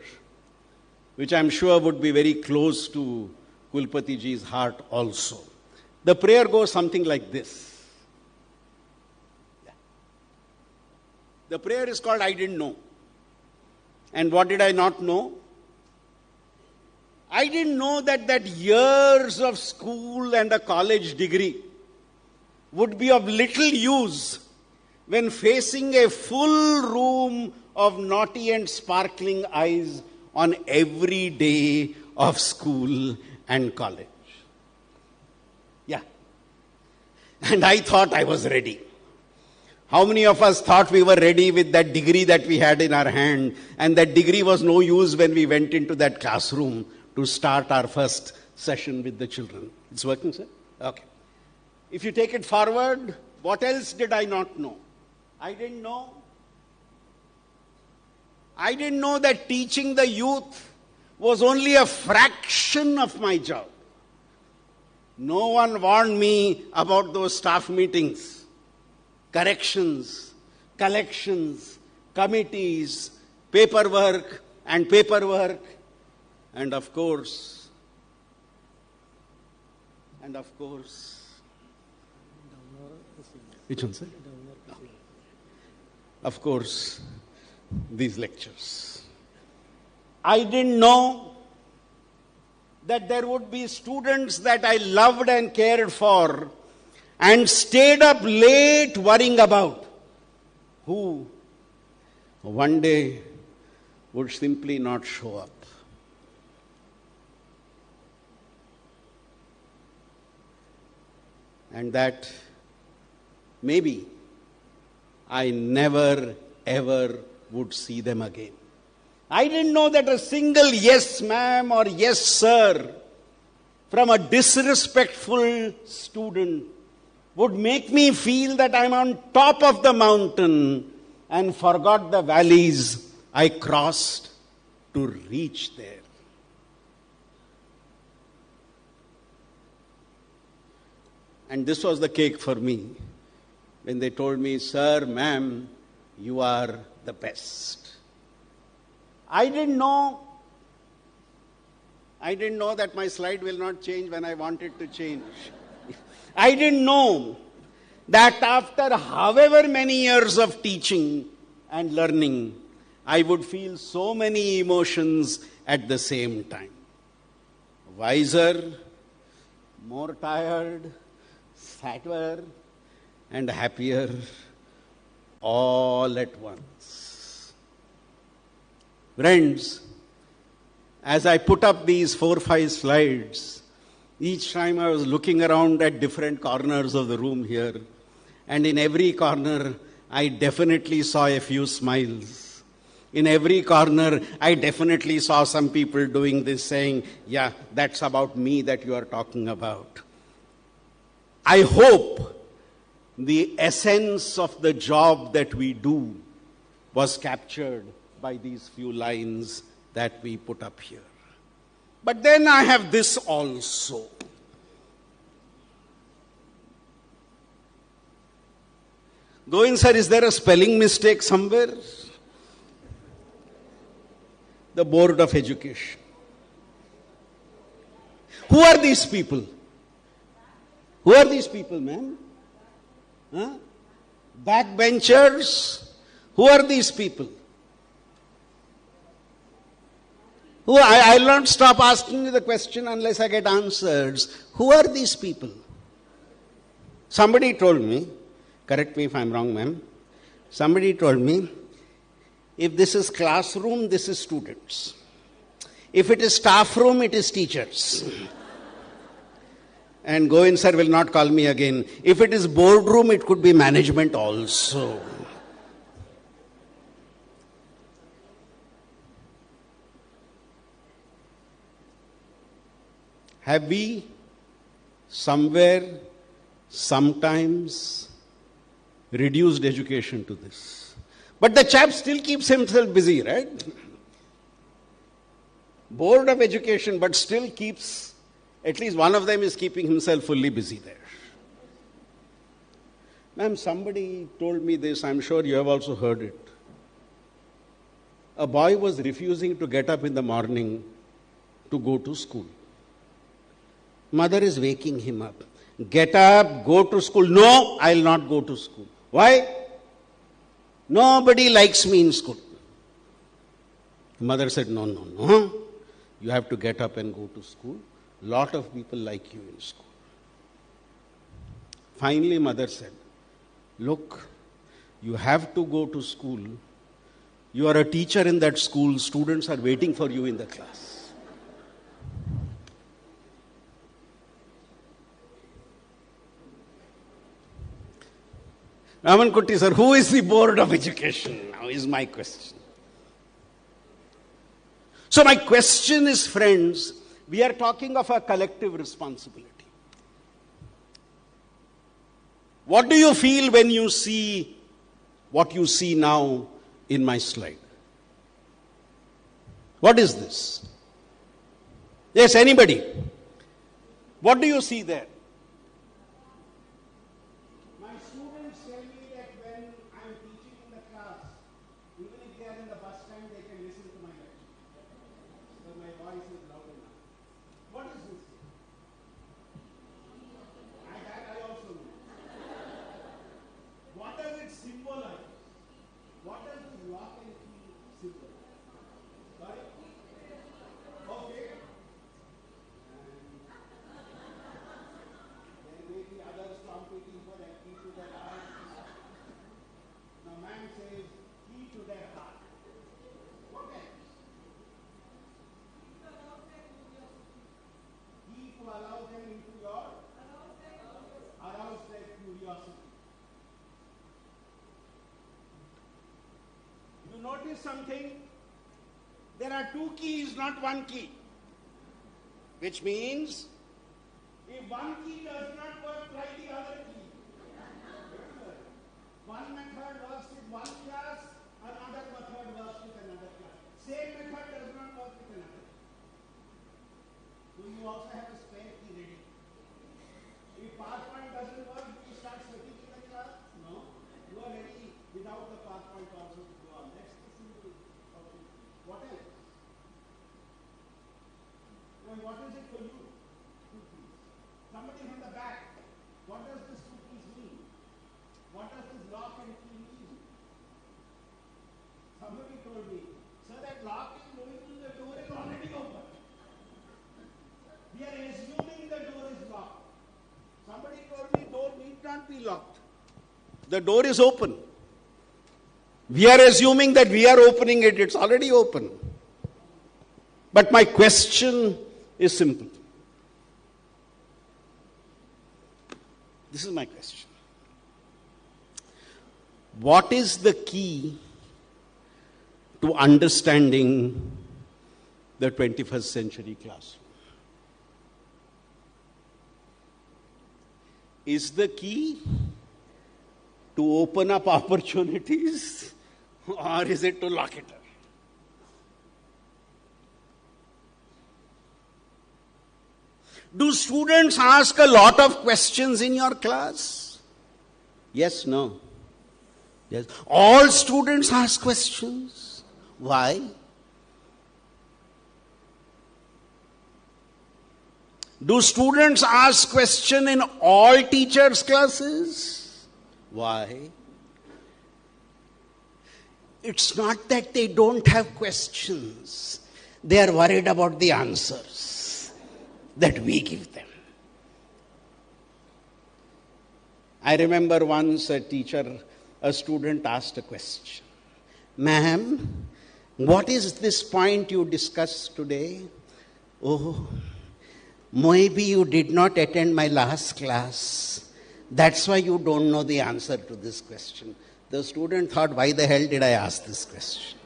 which I'm sure would be very close to Kulapati ji's heart also. The prayer goes something like this. The prayer is called I Didn't Know. And what did I not know? I didn't know that years of school and a college degree would be of little use when facing a full room of naughty and sparkling eyes on every day of school and college. Yeah. And I thought I was ready. How many of us thought we were ready with that degree that we had in our hand, and that degree was no use when we went into that classroom to start our first session with the children? It's working, sir? Okay. If you take it forward, what else did I not know? I didn't know. I didn't know that teaching the youth was only a fraction of my job. No one warned me about those staff meetings, corrections, collections, committees, paperwork, and of course, which one, sir? Of course, these lectures. I didn't know that there would be students that I loved and cared for and stayed up late worrying about, who one day would simply not show up. And that maybe I never ever would see them again. I didn't know that a single yes ma'am or yes sir from a disrespectful student would make me feel that I'm on top of the mountain and forgot the valleys I crossed to reach there. And this was the cake for me when they told me, sir, ma'am, you are the best. I didn't know that my slide will not change when I want it to change. I didn't know that after however many years of teaching and learning, I would feel so many emotions at the same time. Wiser, more tired, sadder, and happier all at once. Friends, as I put up these 4-5 slides, each time I was looking around at different corners of the room here, and in every corner I definitely saw a few smiles. In every corner I definitely saw some people doing this, saying, yeah, that's about me that you are talking about. I hope the essence of the job that we do was captured by these few lines that we put up here. But then I have this also. Govind sir, is there a spelling mistake somewhere? The Board of Education. Who are these people? Who are these people, ma'am? Huh? Backbenchers? Who are these people? I'll not stop asking you the question unless I get answers. Who are these people? Somebody told me, correct me if I'm wrong, ma'am. Somebody told me, if this is classroom, this is students. If it is staff room, it is teachers. And Govind sir will not call me again. If it is boardroom, it could be management also. Have we somewhere, sometimes reduced education to this? But the chap still keeps himself busy, right? Board of Education, but still keeps, at least one of them is keeping himself fully busy there. Ma'am, somebody told me this, I'm sure you have also heard it. A boy was refusing to get up in the morning to go to school. Mother is waking him up. Get up, go to school. No, I'll not go to school. Why? Nobody likes me in school. Mother said, no. You have to get up and go to school. Lot of people like you in school. Finally, mother said, look, you have to go to school. You are a teacher in that school. Students are waiting for you in the class. Raman Kutty sir, who is the Board of Education now is my question. So my question is, friends, we are talking of a collective responsibility. What do you feel when you see what you see now in my slide? What is this? Yes, anybody? What do you see there? My students tell me that when I am teaching in the class, even if they are in the bus stand, they can listen to my lecture. Because my voice is loud enough. What is this? I also know. What does it symbolize? What does this lock and key symbolize? Sorry? Okay. There may be others competing for that key to their heart. Now man says key to their heart. What else? Key to allow them into your arouse their curiosity. You notice something? There are two keys, not one key. Which means, if one key does not work, try the other key. One method works with one class, another method works with another class. Same method does not work with another. So you also have a spare key ready. If PowerPoint doesn't work, do you start sweating in the class? No. You are ready without the PowerPoint also to go on. That's the simple option. What else? And what is it for you? Two keys. Somebody from the back. What does this two keys mean? What does this lock and key mean? Somebody told me, sir, that lock is going to the door is already open. We are assuming the door is locked. cannot be locked. The door is open. We are assuming that we are opening it. It's already open. But my question is simple. This is my question. What is the key to understanding the 21st century classroom? Is the key to open up opportunities, or is it to lock it up? Do students ask a lot of questions in your class? Yes, no. Yes. All students ask questions. Why? Do students ask questions in all teachers' classes? Why? It's not that they don't have questions. They are worried about the answers that we give them. I remember once a student asked a question. Ma'am, what is this point you discussed today? Oh, maybe you did not attend my last class. That's why you don't know the answer to this question. The student thought, why the hell did I ask this question?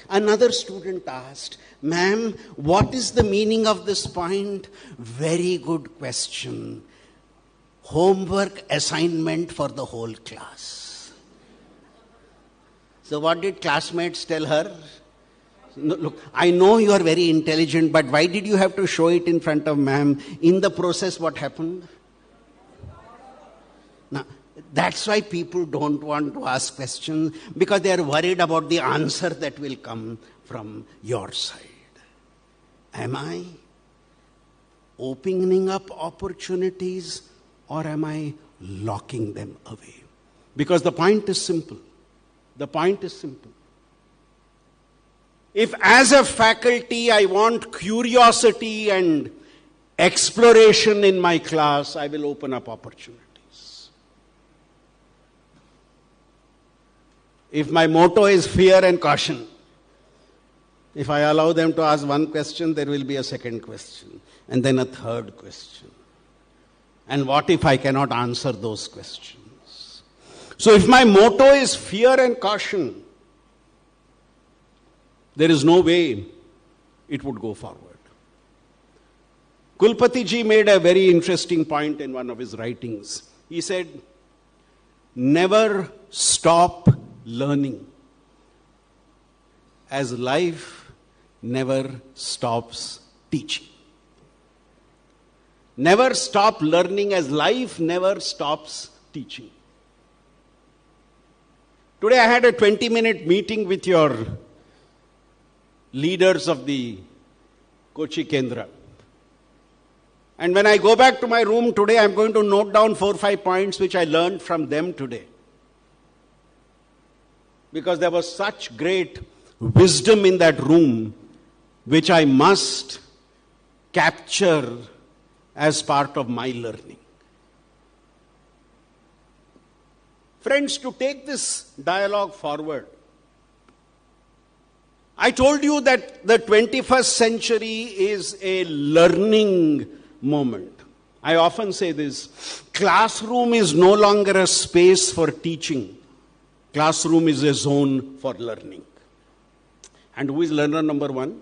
Another student asked, ma'am, what is the meaning of this point? Very good question. Homework assignment for the whole class. So what did classmates tell her? No, look, I know you are very intelligent, but why did you have to show it in front of ma'am? In the process, what happened? Now, that's why people don't want to ask questions, because they are worried about the answer that will come from your side. Am I opening up opportunities, or am I locking them away? Because the point is simple. The point is simple. If as a faculty I want curiosity and exploration in my class, I will open up opportunities. If my motto is fear and caution, if I allow them to ask one question, there will be a second question, and then a third question. And what if I cannot answer those questions? So if my motto is fear and caution, there is no way it would go forward. Kulapati ji made a very interesting point in one of his writings. He said, never stop learning, as life never stops teaching. Never stop learning, as life never stops teaching. Today I had a 20-minute meeting with your leaders of the Kochi Kendra. And when I go back to my room today, I'm going to note down 4 or 5 points which I learned from them today. Because there was such great wisdom in that room, which I must capture as part of my learning. Friends, to take this dialogue forward, I told you that the 21st century is a learning moment. I often say this, classroom is no longer a space for teaching. Classroom is a zone for learning. And who is learner number one?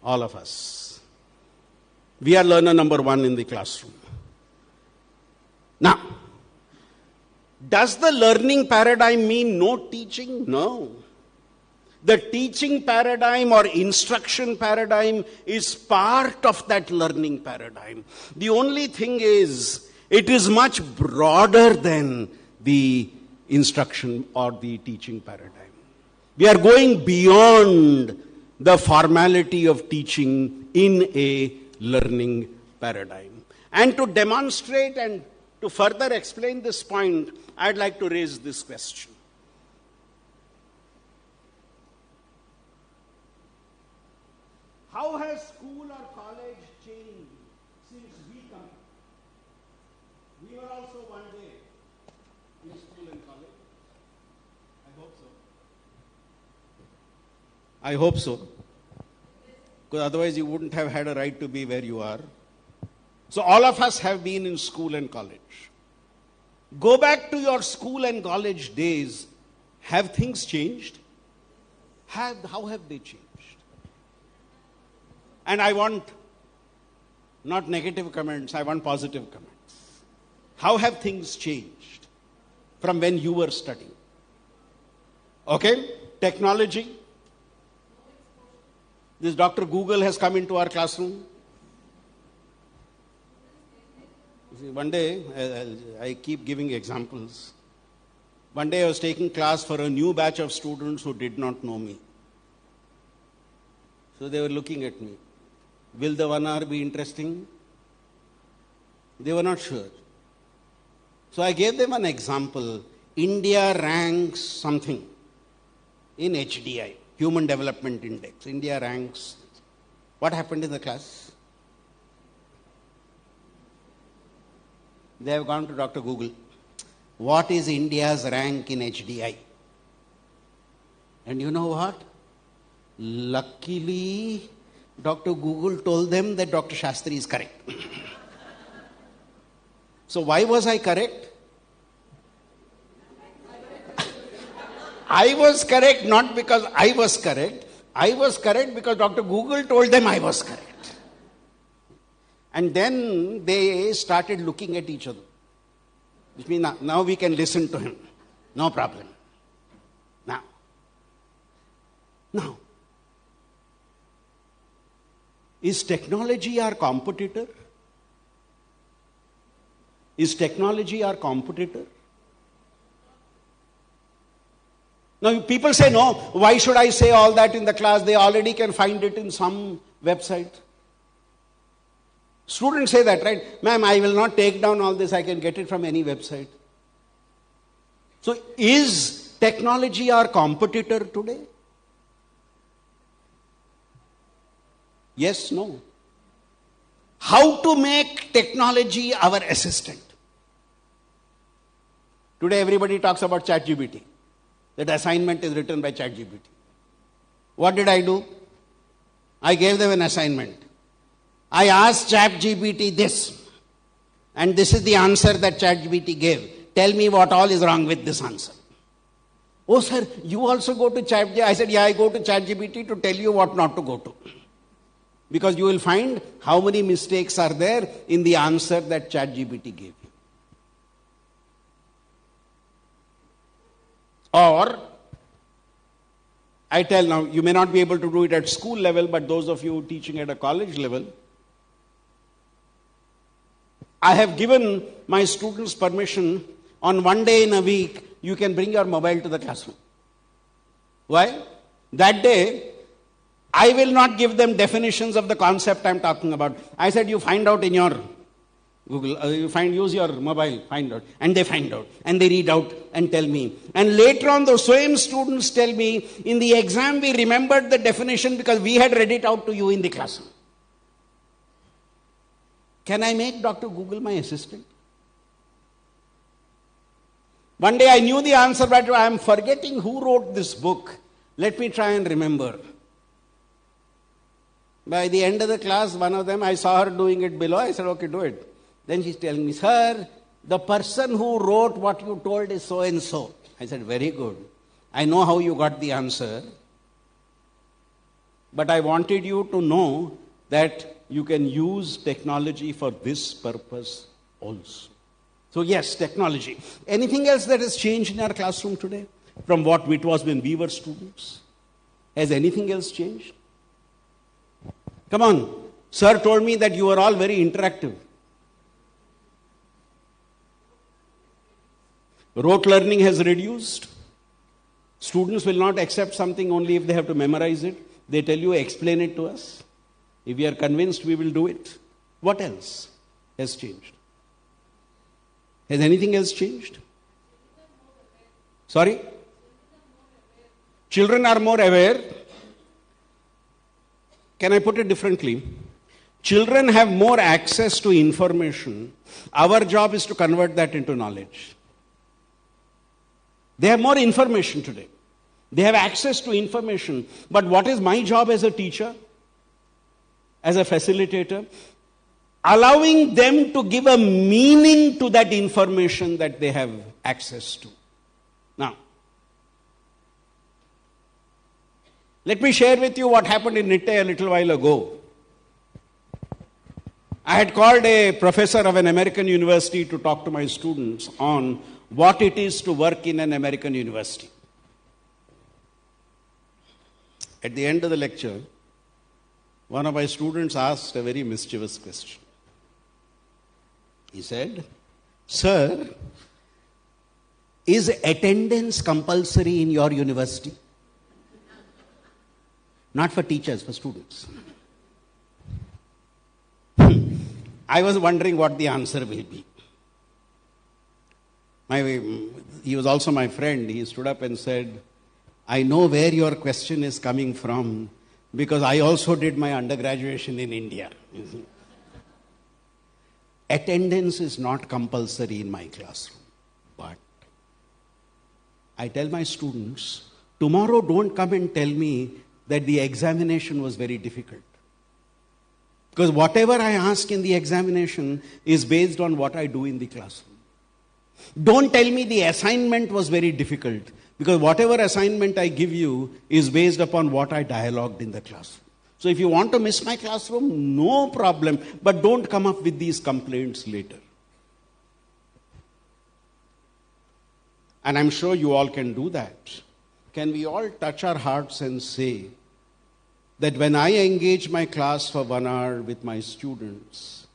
All of us. We are learner number one in the classroom. Now, does the learning paradigm mean no teaching? No. The teaching paradigm or instruction paradigm is part of that learning paradigm. The only thing is, it is much broader than the instruction or the teaching paradigm. We are going beyond the formality of teaching in a learning paradigm. And to demonstrate and to further explain this point, I'd like to raise this question. How has school or college changed since we come? We were also one day in school and college. I hope so. I hope so. Because otherwise you wouldn't have had a right to be where you are. So all of us have been in school and college. Go back to your school and college days. Have things changed? How have they changed? And I want not negative comments, I want positive comments. How have things changed from when you were studying? Okay, technology. This Dr. Google has come into our classroom. See, one day, I keep giving examples. One day I was taking class for a new batch of students who did not know me. So they were looking at me. Will the 1 hour be interesting? They were not sure. So I gave them an example. India ranks something in HDI, Human Development Index. India ranks. What happened in the class? They have gone to Dr. Google. What is India's rank in HDI? And you know what? Luckily, Dr. Google told them that Dr. Shastri is correct. So why was I correct? I was correct not because I was correct. I was correct because Dr. Google told them I was correct. And then they started looking at each other. Which means now we can listen to him. No problem. Now. Is technology our competitor? Is technology our competitor? Now people say, no, why should I say all that in the class? They already can find it in some website. Students say that, right? Ma'am, I will not take down all this. I can get it from any website. So is technology our competitor today? Yes, no. How to make technology our assistant? Today everybody talks about ChatGPT. That assignment is written by ChatGPT. What did I do? I gave them an assignment. I asked ChatGPT this. And this is the answer that ChatGPT gave. Tell me what all is wrong with this answer. Oh sir, you also go to ChatGPT? I said, yeah, I go to ChatGPT to tell you what not to go to. Because you will find how many mistakes are there in the answer that ChatGPT gave you. Or, I tell now, you may not be able to do it at school level, but those of you teaching at a college level, I have given my students permission on one day in a week, you can bring your mobile to the classroom. Why? That day, I will not give them definitions of the concept I am talking about. I said, you find out in your Google, use your mobile, find out. And they find out. And they read out and tell me. And later on, those same students tell me, in the exam we remembered the definition because we had read it out to you in the classroom. Can I make Dr. Google my assistant? One day I knew the answer, but I am forgetting who wrote this book. Let me try and remember. By the end of the class, one of them, I saw her doing it below. I said, okay, do it. Then she's telling me, sir, the person who wrote what you told is so and so. I said, very good. I know how you got the answer. But I wanted you to know that you can use technology for this purpose also. So yes, technology. Anything else that has changed in our classroom today from what it was when we were students? Has anything else changed? Come on. Sir told me that you are all very interactive. Rote learning has reduced. Students will not accept something only if they have to memorize it. They tell you, explain it to us. If we are convinced, we will do it. What else has changed? Has anything else changed? Sorry? Children are more aware. Can I put it differently? Children have more access to information. Our job is to convert that into knowledge. They have more information today. They have access to information. But what is my job as a teacher, as a facilitator? Allowing them to give a meaning to that information that they have access to. Now, let me share with you what happened in NITTE a little while ago. I had called a professor of an American university to talk to my students on what it is to work in an American university. At the end of the lecture, one of my students asked a very mischievous question. He said, "Sir, is attendance compulsory in your university?" Not for teachers, for students. I was wondering what the answer will be. He was also my friend. He stood up and said, "I know where your question is coming from because I also did my undergraduation in India." Attendance is not compulsory in my classroom. But I tell my students, tomorrow don't come and tell me that the examination was very difficult. Because whatever I ask in the examination is based on what I do in the classroom. Don't tell me the assignment was very difficult, because whatever assignment I give you is based upon what I dialogued in the classroom. So if you want to miss my classroom, no problem, but don't come up with these complaints later. And I'm sure you all can do that. Can we all touch our hearts and say that when I engage my class for 1 hour with my students,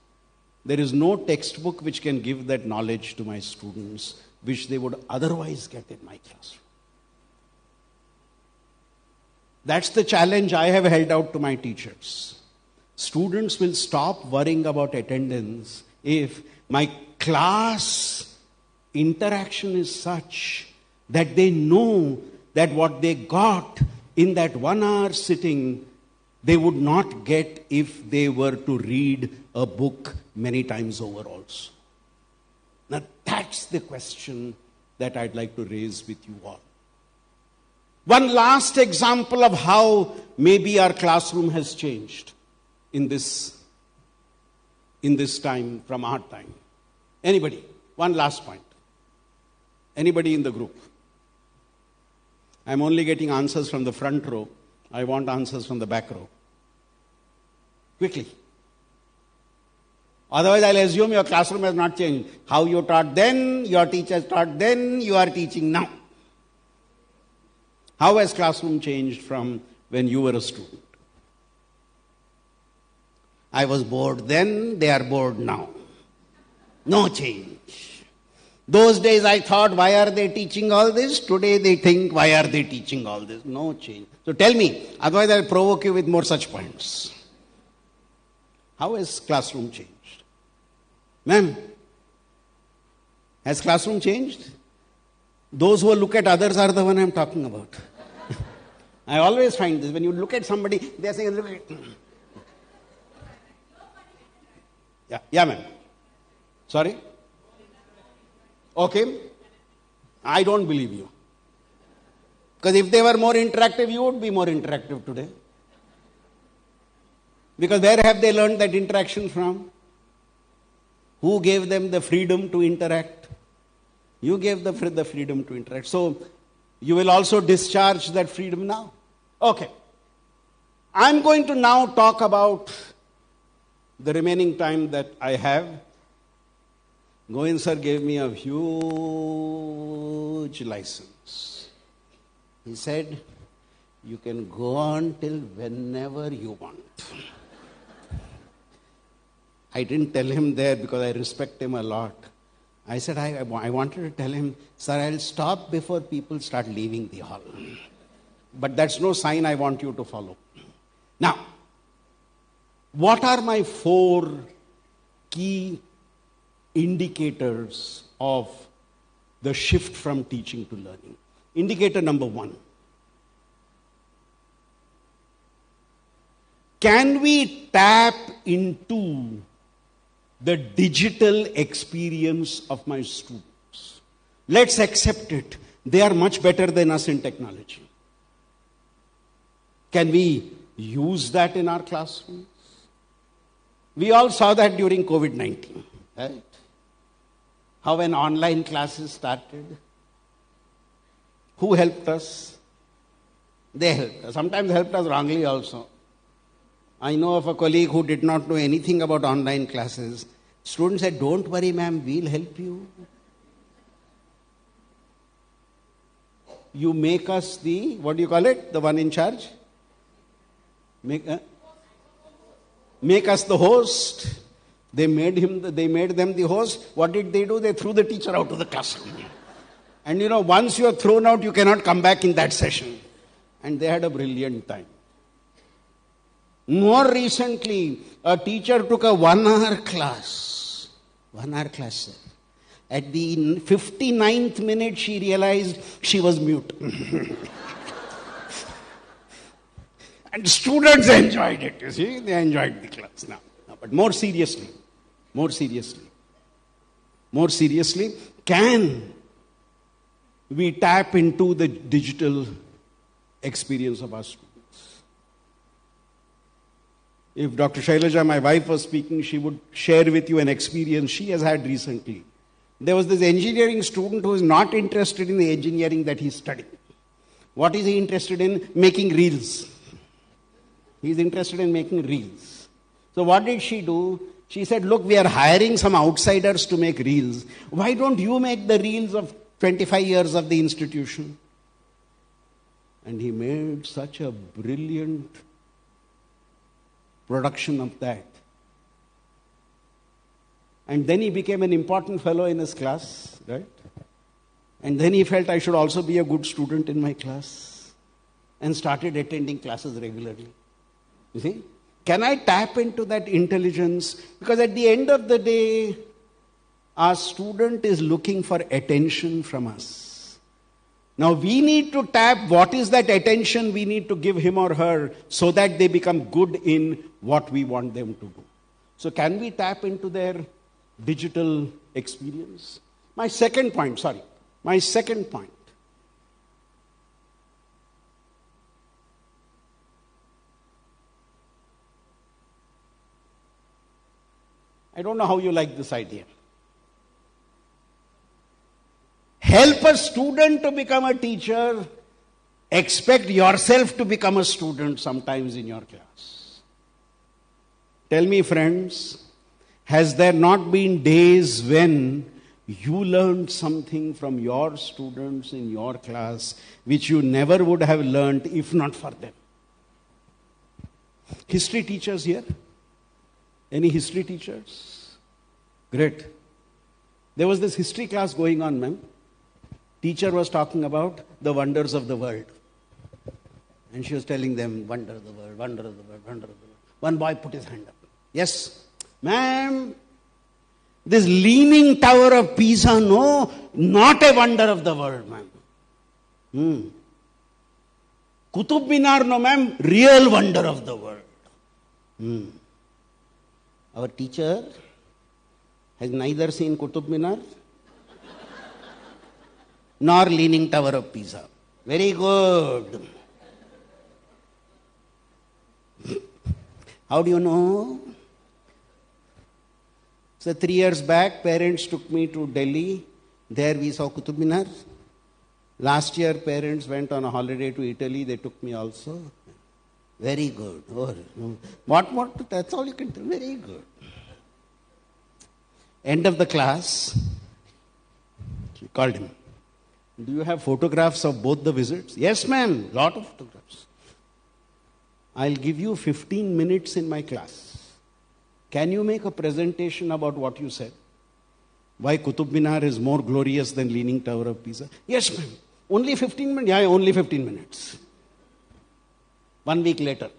there is no textbook which can give that knowledge to my students which they would otherwise get in my classroom. That's the challenge I have held out to my teachers. Students will stop worrying about attendance if my class interaction is such that they know that what they got in that 1 hour sitting, they would not get if they were to read a book many times over also. Now that's the question that I'd like to raise with you all. One last example of how maybe our classroom has changed in this time from our time. Anybody? One last point. Anybody in the group? I'm only getting answers from the front row. I want answers from the back row. Quickly. Otherwise, I'll assume your classroom has not changed. How you taught then, your teachers taught then, you are teaching now. How has classroom changed from when you were a student? I was bored then, they are bored now. No change. Those days I thought, why are they teaching all this? Today they think, why are they teaching all this? No change. So tell me, otherwise I'll provoke you with more such points. How has classroom changed? Ma'am, has classroom changed? Those who look at others are the one I'm talking about. I always find this. When you look at somebody, they're saying, look at... Yeah, ma'am. Sorry? Okay. I don't believe you. Because if they were more interactive, you would be more interactive today. Because where have they learned that interaction from? Who gave them the freedom to interact? You gave the freedom to interact. So, you will also discharge that freedom now. Okay. I'm going to now talk about the remaining time that I have. Govind sir gave me a huge license. He said, you can go on till whenever you want. I didn't tell him there because I respect him a lot. I said, I wanted to tell him, sir, I'll stop before people start leaving the hall. But that's no sign I want you to follow. Now, what are my 4 key indicators of the shift from teaching to learning? Indicator number 1. Can we tap into the digital experience of my students. Let's accept it. They are much better than us in technology. Can we use that in our classrooms? We all saw that during COVID-19, right? How when online classes started, who helped us? They helped us. Sometimes helped us wrongly also. I know of a colleague who did not know anything about online classes. Students said, "Don't worry, ma'am, we'll help you. You make us the, what do you call it? The one in charge? Make us the host." They made them the host. What did they do? They threw the teacher out of the classroom. And once you are thrown out, you cannot come back in that session. And they had a brilliant time. More recently, a teacher took a 1 hour class. 1 hour class, sir. At the 59th minute, she realized she was mute. And students enjoyed it, you see. They enjoyed the class now. But more seriously, can we tap into the digital experience of our students? If Dr. Shailaja, my wife, was speaking, she would share with you an experience she has had recently. There was this engineering student who is not interested in the engineering that he studied. What is he interested in? Making reels. He is interested in making reels. So what did she do? She said, "Look, we are hiring some outsiders to make reels. Why don't you make the reels of 25 years of the institution?" And he made such a brilliant production of that. And then he became an important fellow in his class, right? And then he felt I should also be a good student in my class and started attending classes regularly. You see? Can I tap into that intelligence? Because at the end of the day, our student is looking for attention from us. Now we need to tap what is that attention we need to give him or her so that they become good in what we want them to do. So can we tap into their digital experience? My second point. I don't know how you like this idea. Help a student to become a teacher. Expect yourself to become a student sometimes in your class. Tell me, friends, has there not been days when you learned something from your students in your class which you never would have learned if not for them? History teachers here? Any history teachers? Great. There was this history class going on, ma'am. Teacher was talking about the wonders of the world. And she was telling them, wonder of the world, wonder of the world, wonder of the world. One boy put his hand up. Yes, ma'am, this leaning tower of Pisa, no, not a wonder of the world, ma'am. Qutub Minar, no, ma'am, real wonder of the world. Our teacher has neither seen Qutub Minar nor Leaning Tower of Pisa. Very good. How do you know? So 3 years back, parents took me to Delhi. There we saw Qutub Minar. Last year, parents went on a holiday to Italy. They took me also. Very good. Oh, what? That's all you can tell. Very good. End of the class, she called him. Do you have photographs of both the visits? Yes, ma'am. Lot of photographs. I'll give you 15 minutes in my class. Can you make a presentation about what you said? Why Qutub Minar is more glorious than Leaning Tower of Pisa? Yes, ma'am. Only 15 minutes? Yeah, only 15 minutes. 1 week later.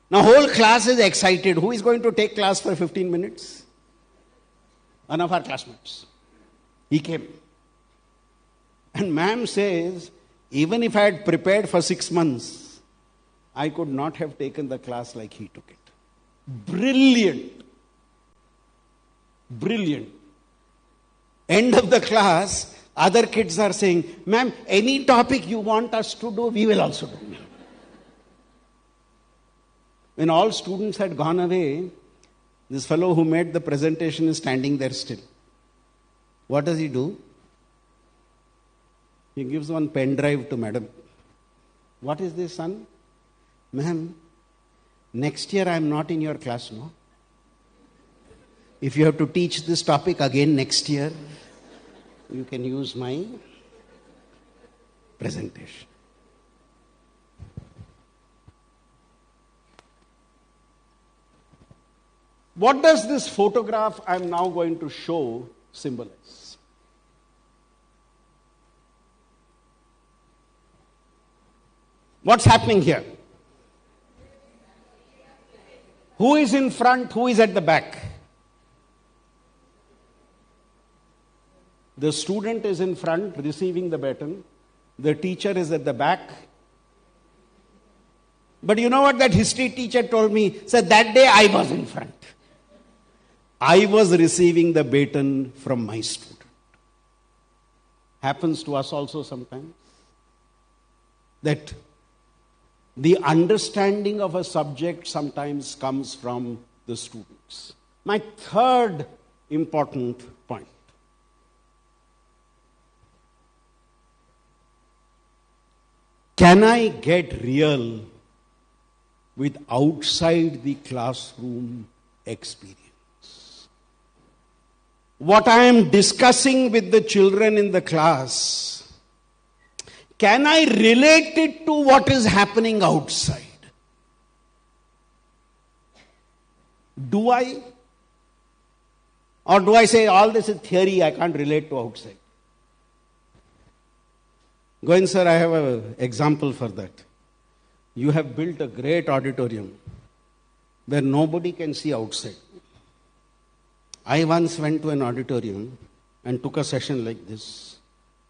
Now whole class is excited. Who is going to take class for 15 minutes? One of our classmates. He came. And ma'am says, even if I had prepared for 6 months, I could not have taken the class like he took it. Brilliant. Brilliant. End of the class, other kids are saying, ma'am, any topic you want us to do, we will also do. When all students had gone away, this fellow who made the presentation is standing there still. What does he do? He gives one pen drive to madam. What is this, son? Ma'am, next year I am not in your class, no? If you have to teach this topic again next year, you can use my presentation. What does this photograph I am now going to show symbolize? What's happening here? Who is in front? Who is at the back? The student is in front receiving the baton. The teacher is at the back. But you know what that history teacher told me? Said that day I was in front. I was receiving the baton from my student. Happens to us also sometimes. That the understanding of a subject sometimes comes from the students. My third important point. Can I get real with outside the classroom experience? What I am discussing with the children in the class, can I relate it to what is happening outside? Do I? Or do I say all this is theory, I can't relate to outside? Govind sir, I have an example for that. You have built a great auditorium where nobody can see outside. I once went to an auditorium and took a session like this,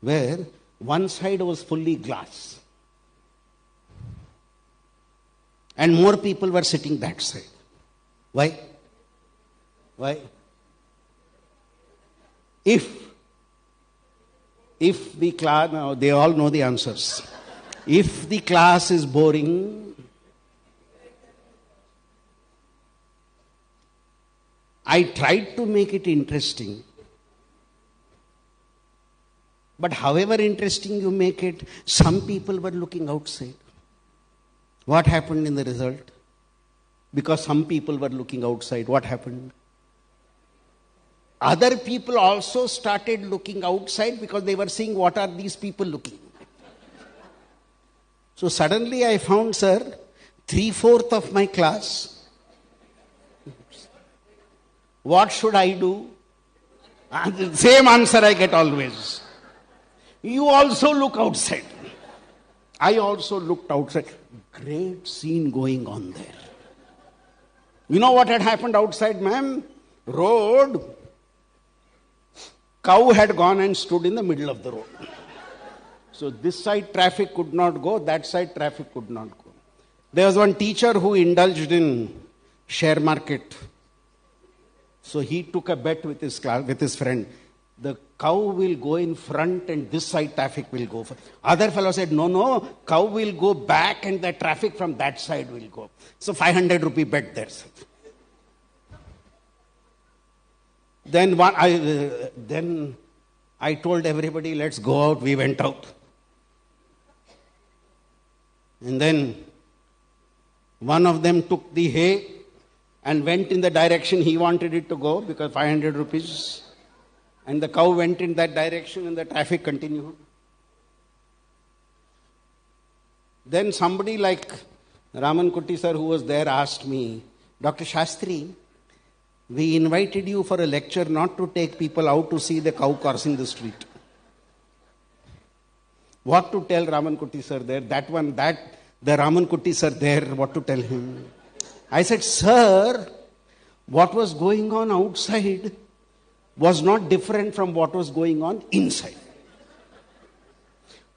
where one side was fully glass. And more people were sitting that side. Why? Why? If the class, now they all know the answers. If the class is boring, I tried to make it interesting. But however interesting you make it, some people were looking outside. What happened in the result? Because some people were looking outside, what happened? Other people also started looking outside because they were seeing what are these people looking. So suddenly I found, sir, 3/4 of my class. What should I do? And the same answer I get always. You also look outside. I also looked outside. Great scene going on there. You know what had happened outside, ma'am? Road. Cow had gone and stood in the middle of the road. So this side traffic could not go, that side traffic could not go. There was one teacher who indulged in share market. So he took a bet with his class, with his friend. The cow will go in front and this side traffic will go. Other fellow said, no, cow will go back and the traffic from that side will go. So 500 rupee bet there. Then I told everybody, let's go out. We went out. And then one of them took the hay and went in the direction he wanted it to go because 500 rupees. And the cow went in that direction and the traffic continued. Then somebody like Raman Kutty sir who was there asked me, Dr. Shastri, we invited you for a lecture not to take people out to see the cow crossing the street. What to tell Raman Kutty sir there? The Raman Kutty sir there, what to tell him? I said, sir, what was going on outside was not different from what was going on inside.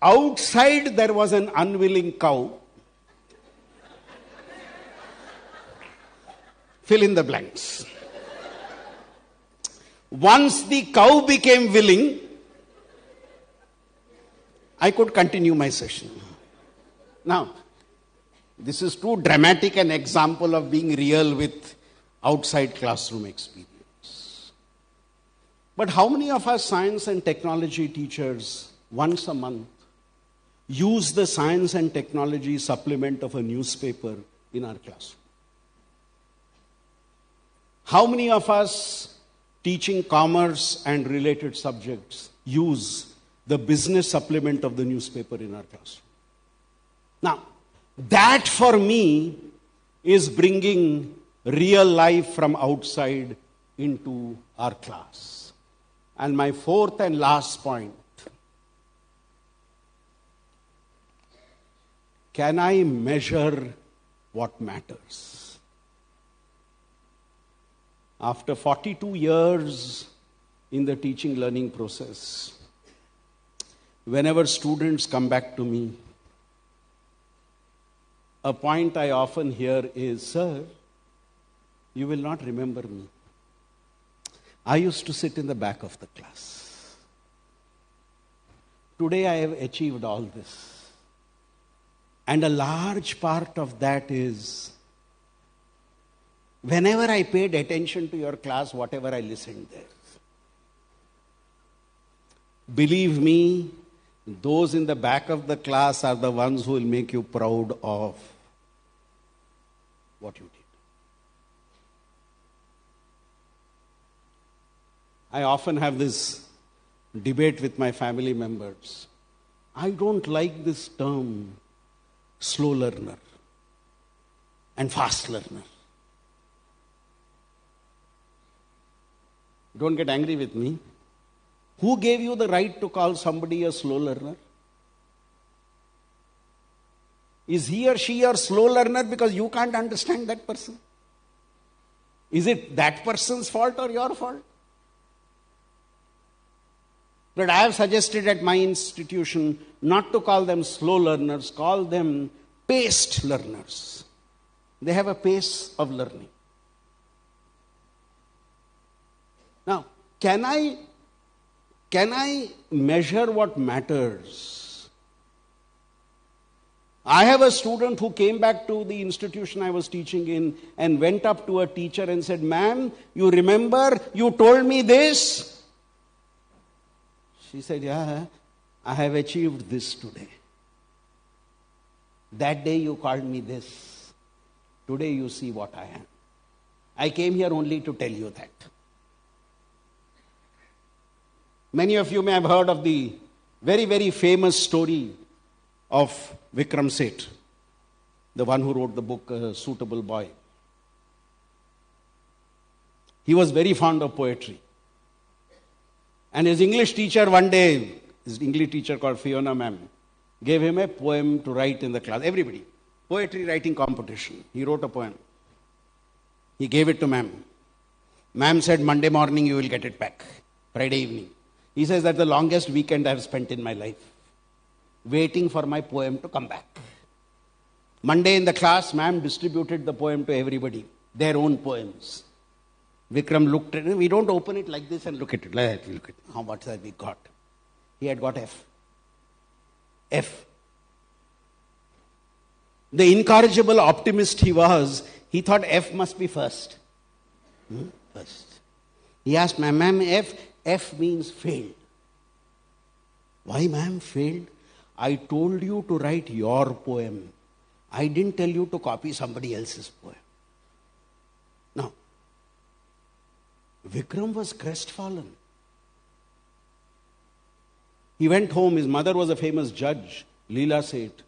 Outside there was an unwilling cow. Fill in the blanks. Once the cow became willing, I could continue my session. Now, this is too dramatic an example of being real with outside classroom experience. But how many of our science and technology teachers, once a month, use the science and technology supplement of a newspaper in our classroom? How many of us teaching commerce and related subjects use the business supplement of the newspaper in our classroom? Now, that for me is bringing real life from outside into our class. And my fourth and last point. Can I measure what matters? After 42 years in the teaching learning process, whenever students come back to me, a point I often hear is, "Sir, you will not remember me. I used to sit in the back of the class. Today I have achieved all this." And a large part of that is, whenever I paid attention to your class, whatever I listened there. Believe me, those in the back of the class are the ones who will make you proud of what you did. I often have this debate with my family members. I don't like this term, slow learner and fast learner. Don't get angry with me. Who gave you the right to call somebody a slow learner? Is he or she your slow learner because you can't understand that person? Is it that person's fault or your fault? But I have suggested at my institution not to call them slow learners, call them paced learners. They have a pace of learning. Now, can I measure what matters? I have a student who came back to the institution I was teaching in and went up to a teacher and said, "Ma'am, you remember you told me this?" She said, "Yeah, I have achieved this today. That day you called me this. Today you see what I am. I came here only to tell you that." Many of you may have heard of the very, very famous story of Vikram Seth, the one who wrote the book Suitable Boy. He was very fond of poetry. And his English teacher one day, his English teacher called Fiona ma'am, gave him a poem to write in the class. Everybody. Poetry writing competition. He wrote a poem. He gave it to ma'am. Ma'am said, "Monday morning you will get it back. Friday evening." He says, "That's the longest weekend I have spent in my life, waiting for my poem to come back." Monday in the class, ma'am distributed the poem to everybody, their own poems. Vikram looked at it. We don't open it like this and look at it. Like that, we look at it. How much have we got? He had got F. F. The incorrigible optimist he was, he thought F must be first. First. He asked, "Ma'am, F means failed." "Why, ma'am, failed? I told you to write your poem. I didn't tell you to copy somebody else's poem." Now, Vikram was crestfallen. He went home. His mother was a famous judge, Leela Seth.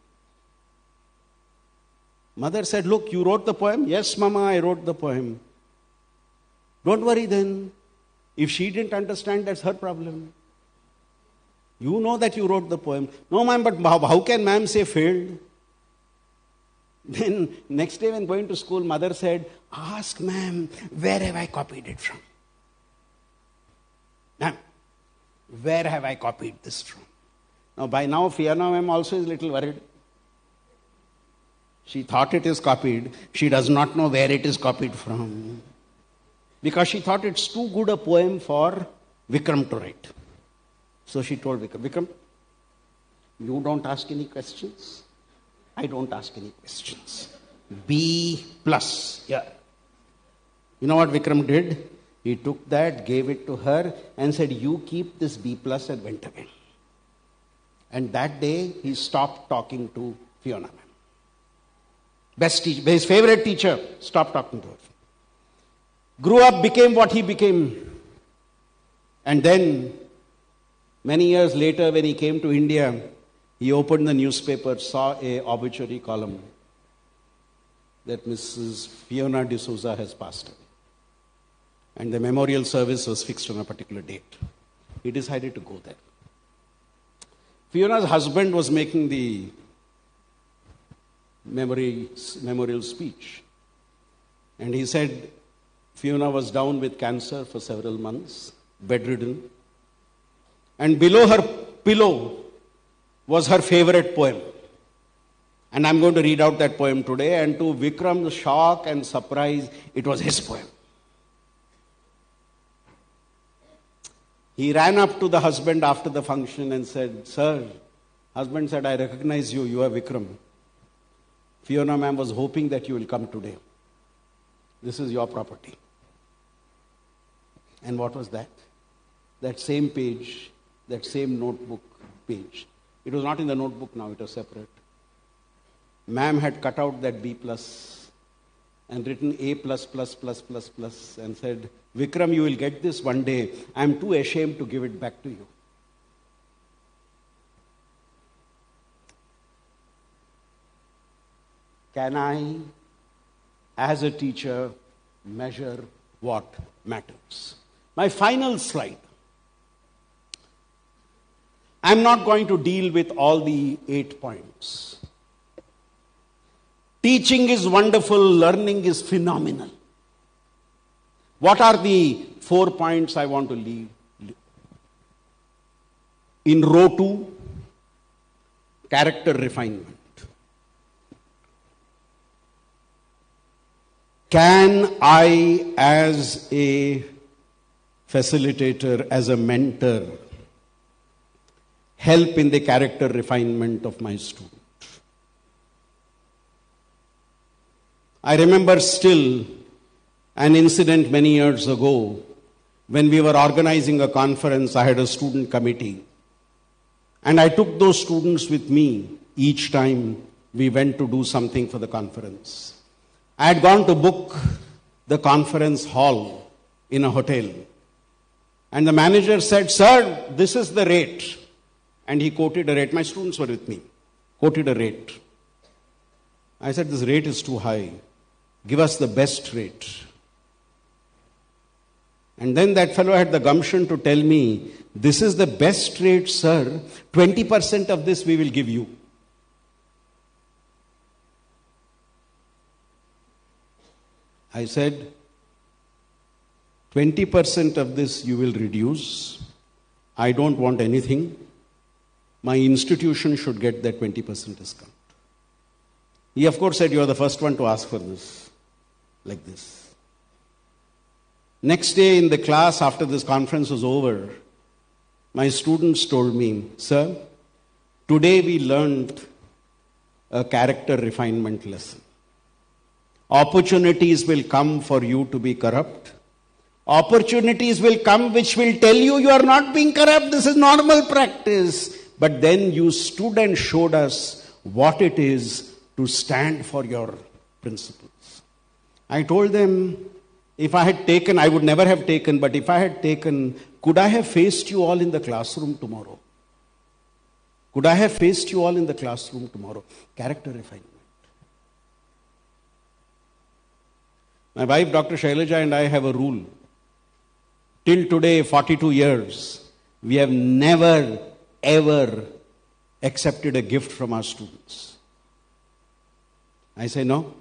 Mother said, "Look, you wrote the poem?" "Yes, Mama, I wrote the poem." "Don't worry then. If she didn't understand, that's her problem. You know that you wrote the poem." "No, ma'am, but how can ma'am say failed?" Then next day when going to school, mother said, "Ask ma'am, where have I copied it from? Ma'am, where have I copied this from?" Now by now, Fiona ma'am also is a little worried. She thought it is copied. She does not know where it is copied from. Because she thought it's too good a poem for Vikram to write. So she told Vikram, you don't ask any questions. I don't ask any questions. B+. Yeah. You know what Vikram did? He took that, gave it to her and said, you keep this B+ and went away. And that day, he stopped talking to Fiona ma'am. Best teacher, his favorite teacher, stopped talking to her. Grew up, became what he became. And then, many years later, when he came to India, he opened the newspaper, saw a obituary column that Mrs. Fiona D'Souza has passed away. And the memorial service was fixed on a particular date. He decided to go there. Fiona's husband was making the memorial speech. And he said Fiona was down with cancer for several months, bedridden. And below her pillow was her favorite poem. And I'm going to read out that poem today. And to Vikram's shock and surprise, it was his poem. He ran up to the husband after the function and said, sir, husband said, I recognize you, you are Vikram. Fiona ma'am was hoping that you will come today. This is your property. And what was that? That same page, that same notebook page. It was not in the notebook now, it was separate. Ma'am had cut out that B+ and written A+++++ and said, Vikram, you will get this one day. I am too ashamed to give it back to you. Can I, as a teacher, measure what matters? My final slide. I'm not going to deal with all the 8 points. Teaching is wonderful, learning is phenomenal. What are the 4 points I want to leave? In row 2, character refinement. Can I, as a facilitator, as a mentor, help in the character refinement of my student? I remember still an incident many years ago when we were organizing a conference. I had a student committee and I took those students with me each time we went to do something for the conference. I had gone to book the conference hall in a hotel and the manager said, sir, this is the rate. And he quoted a rate. My students were with me. Quoted a rate. I said, this rate is too high. Give us the best rate. And then that fellow had the gumption to tell me, this is the best rate, sir. 20% of this we will give you. I said, 20% of this you will reduce. I don't want anything. My institution should get that 20% discount. He of course said, you are the first one to ask for this. Like this. Next day in the class, after this conference was over, my students told me, sir, today we learned a character refinement lesson. Opportunities will come for you to be corrupt. Opportunities will come which will tell you you are not being corrupt. This is normal practice. But then you stood and showed us what it is to stand for your principles. I told them, if I had taken, I would never have taken, but if I had taken, could I have faced you all in the classroom tomorrow? Could I have faced you all in the classroom tomorrow? Character refinement. My wife, Dr. Shailaja, and I have a rule. Till today, 42 years, we have never, ever accepted a gift from our students. I say, no.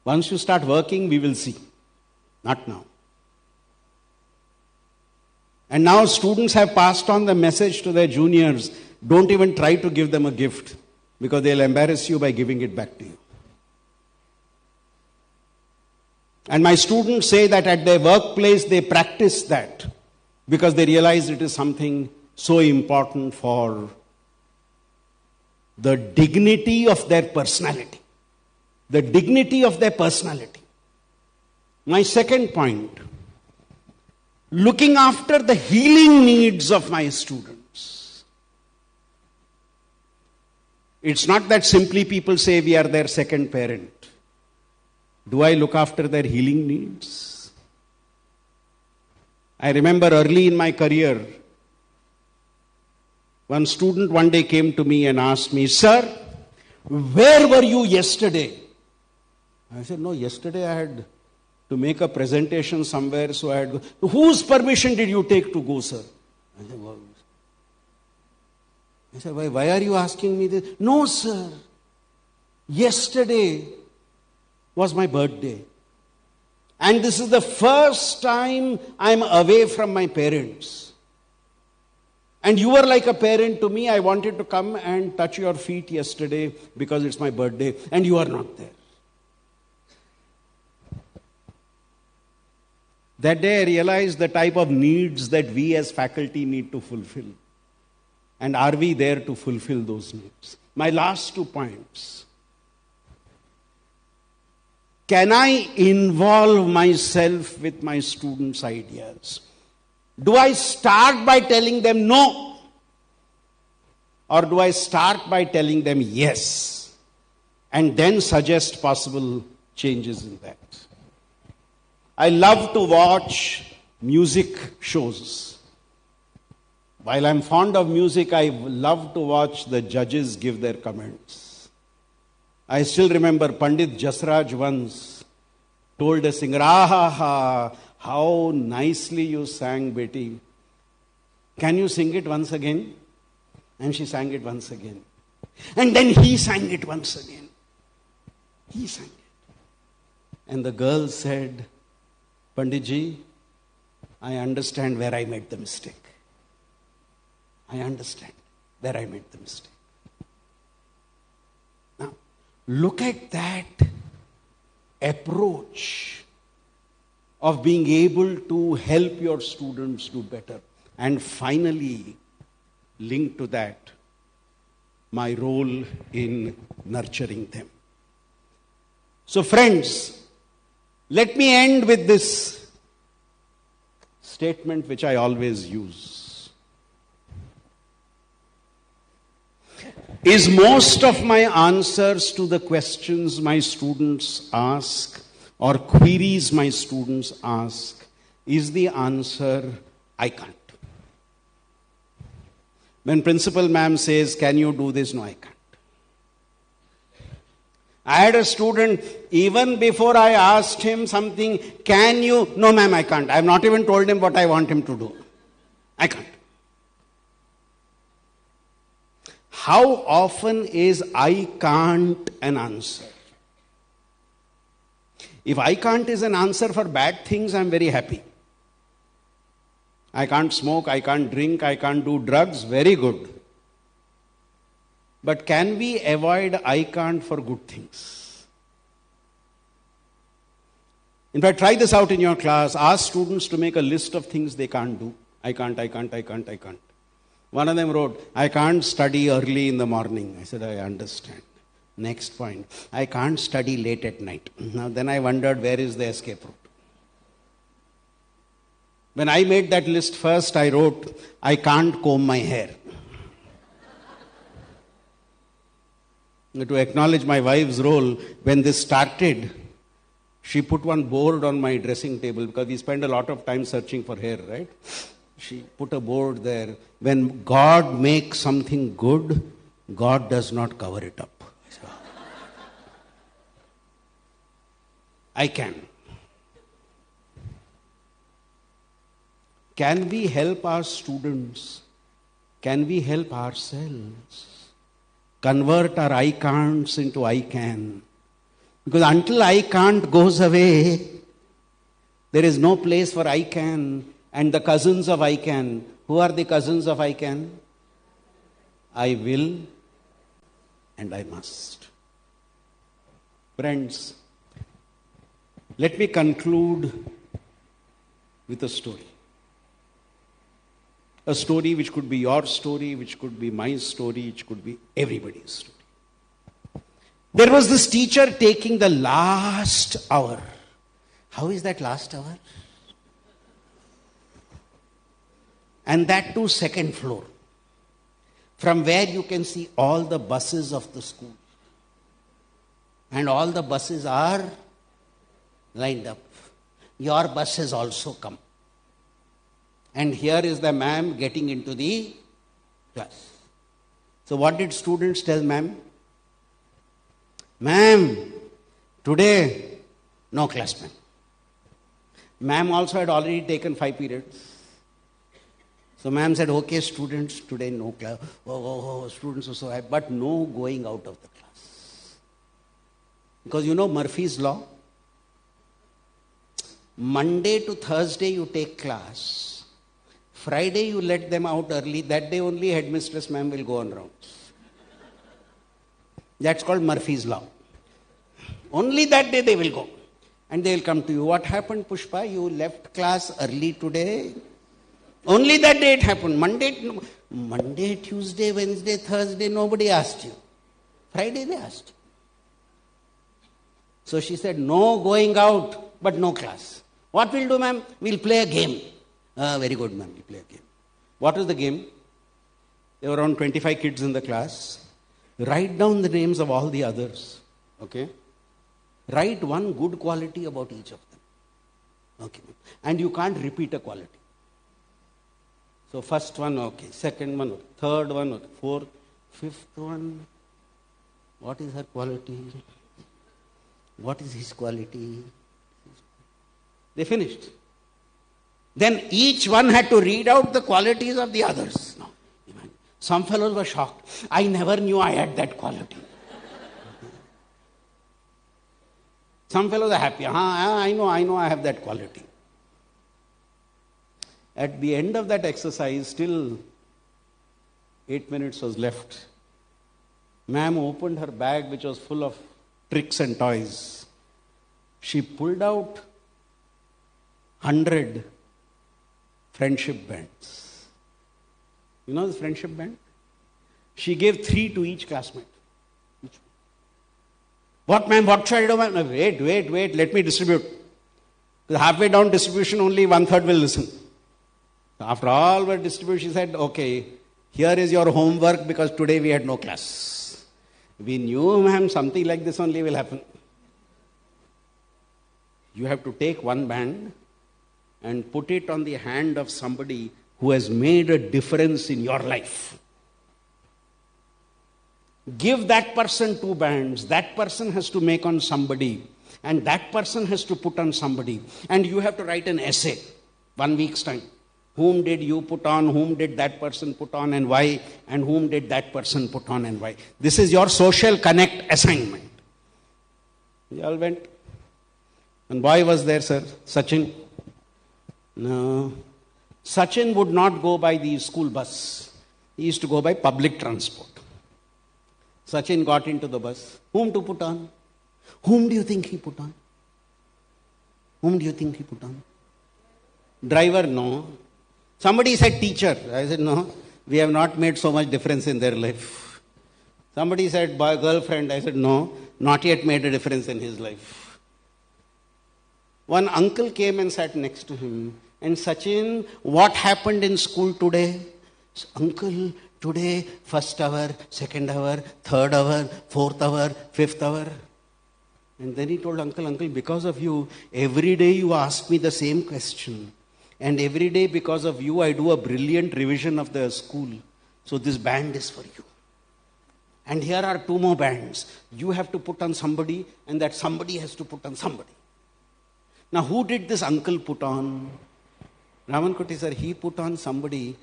Once you start working, we will see. Not now. And now students have passed on the message to their juniors. Don't even try to give them a gift. because they'll embarrass you by giving it back to you. And my students say that at their workplace they practice that because they realize it is something so important for the dignity of their personality. The dignity of their personality. My second point, looking after the healing needs of my students. It's not that simply people say we are their second parent. Do I look after their healing needs? I remember early in my career, one student one day came to me and asked me, "Sir, where were you yesterday?" I said, "No, yesterday I had to make a presentation somewhere, so I had to go." "Whose permission did you take to go, sir?" I said, why are you asking me this?" "No, sir. Yesterday was my birthday. And this is the first time I'm away from my parents. And you were like a parent to me. I wanted to come and touch your feet yesterday because it's my birthday, and you are not there." That day I realized the type of needs that we as faculty need to fulfill. And are we there to fulfill those needs? My last 2 points. Can I involve myself with my students' ideas? Do I start by telling them no? Or do I start by telling them yes? And then suggest possible changes in that. I love to watch music shows. While I'm fond of music, I love to watch the judges give their comments. I still remember Pandit Jasraj once told a singer, "Ah, how nicely you sang, Betty. Can you sing it once again?" And she sang it once again. And then he sang it once again. He sang it. And the girl said, "Panditji, I understand where I made the mistake. I understand where I made the mistake." Now, look at that approach of being able to help your students do better. And finally, linked to that, my role in nurturing them. So friends, let me end with this statement which I always use. Is most of my answers to the questions my students ask or queries my students ask, is the answer, I can't. When principal ma'am says, "Can you do this?" No, I can't. I had a student, even before I asked him something, "Can you?" "No, ma'am, I can't. I have not even told him what I want him to do. I can't." How often is "I can't" an answer? If "I can't" is an answer for bad things, I'm very happy. I can't smoke, I can't drink, I can't do drugs, very good. But can we avoid "I can't" for good things? In fact, try this out in your class. Ask students to make a list of things they can't do. I can't, I can't, I can't, I can't. One of them wrote, "I can't study early in the morning." I said, "I understand." Next point, "I can't study late at night." Now then I wondered, where is the escape route? When I made that list first, I wrote, "I can't comb my hair." To acknowledge my wife's role, when this started, she put one board on my dressing table because we spend a lot of time searching for hair, right? She put a board there. When God makes something good, God does not cover it up. I can. Can we help our students? Can we help ourselves? Convert our "I can'ts" into "I can." Because until "I can't" goes away, there is no place for "I can." And the cousins of "I can." Who are the cousins of "I can"? I will, and I must. Friends, let me conclude with a story. A story which could be your story, which could be my story, which could be everybody's story. There was this teacher taking the last hour. How is that last hour? And that too, second floor, from where you can see all the buses of the school. And all the buses are lined up. Your bus has also come. And here is the ma'am getting into the class. So what did students tell ma'am? Ma'am, today, no class, ma'am. Ma'am also had already taken 5 periods. So ma'am said, okay, students, today no class. Students are so happy, but no going out of the class. Because you know Murphy's law? Monday to Thursday you take class. Friday you let them out early. That day only headmistress ma'am will go on rounds. That's called Murphy's law. Only that day they will go. And they will come to you. What happened, Pushpa? You left class early today? Only that day it happened. Monday, Tuesday, Wednesday, Thursday, nobody asked you. Friday they asked you. So she said, no going out, but no class. What we'll do, ma'am? We'll play a game. Very good, ma'am, we'll play a game. What was the game? There were around 25 kids in the class. Write down the names of all the others. Okay? Write one good quality about each of them. Okay. And you can't repeat a quality. So first one, okay. Second one, okay. Third one, okay. Fourth, fifth one. What is her quality? What is his quality? They finished. Then each one had to read out the qualities of the others. No, some fellows were shocked. I never knew I had that quality. Some fellows are happy. I know I have that quality. At the end of that exercise, still 8 minutes was left. Ma'am opened her bag, which was full of tricks and toys. She pulled out 100 friendship bands. You know the friendship band? She gave 3 to each classmate. What, ma'am? What should I do, ma'am? Wait. Let me distribute. Halfway down distribution, only 1/3 will listen. After all were distributed, she said, okay, here is your homework because today we had no class. We knew, ma'am, something like this only will happen. You have to take one band and put it on the hand of somebody who has made a difference in your life. Give that person 2 bands. That person has to make on somebody. And that person has to put on somebody. And you have to write an essay, 1 week's time. Whom did you put on? Whom did that person put on and why? And whom did that person put on and why? This is your social connect assignment. We all went. And boy was there, sir, Sachin. No. Sachin would not go by the school bus. He used to go by public transport. Sachin got into the bus. Whom to put on? Whom do you think he put on? Whom do you think he put on? Driver, no. Somebody said teacher. I said, no, we have not made so much difference in their life. Somebody said boy, girlfriend. I said, no, not yet made a difference in his life. One uncle came and sat next to him. And Sachin, what happened in school today? Uncle, today, first hour, second hour, third hour, fourth hour, fifth hour. And then he told uncle, because of you, every day you ask me the same question. And every day because of you, I do a brilliant revision of the school. So this band is for you. And here are 2 more bands. You have to put on somebody and that somebody has to put on somebody. Now who did this uncle put on? Raman Kuti sir, he put on somebody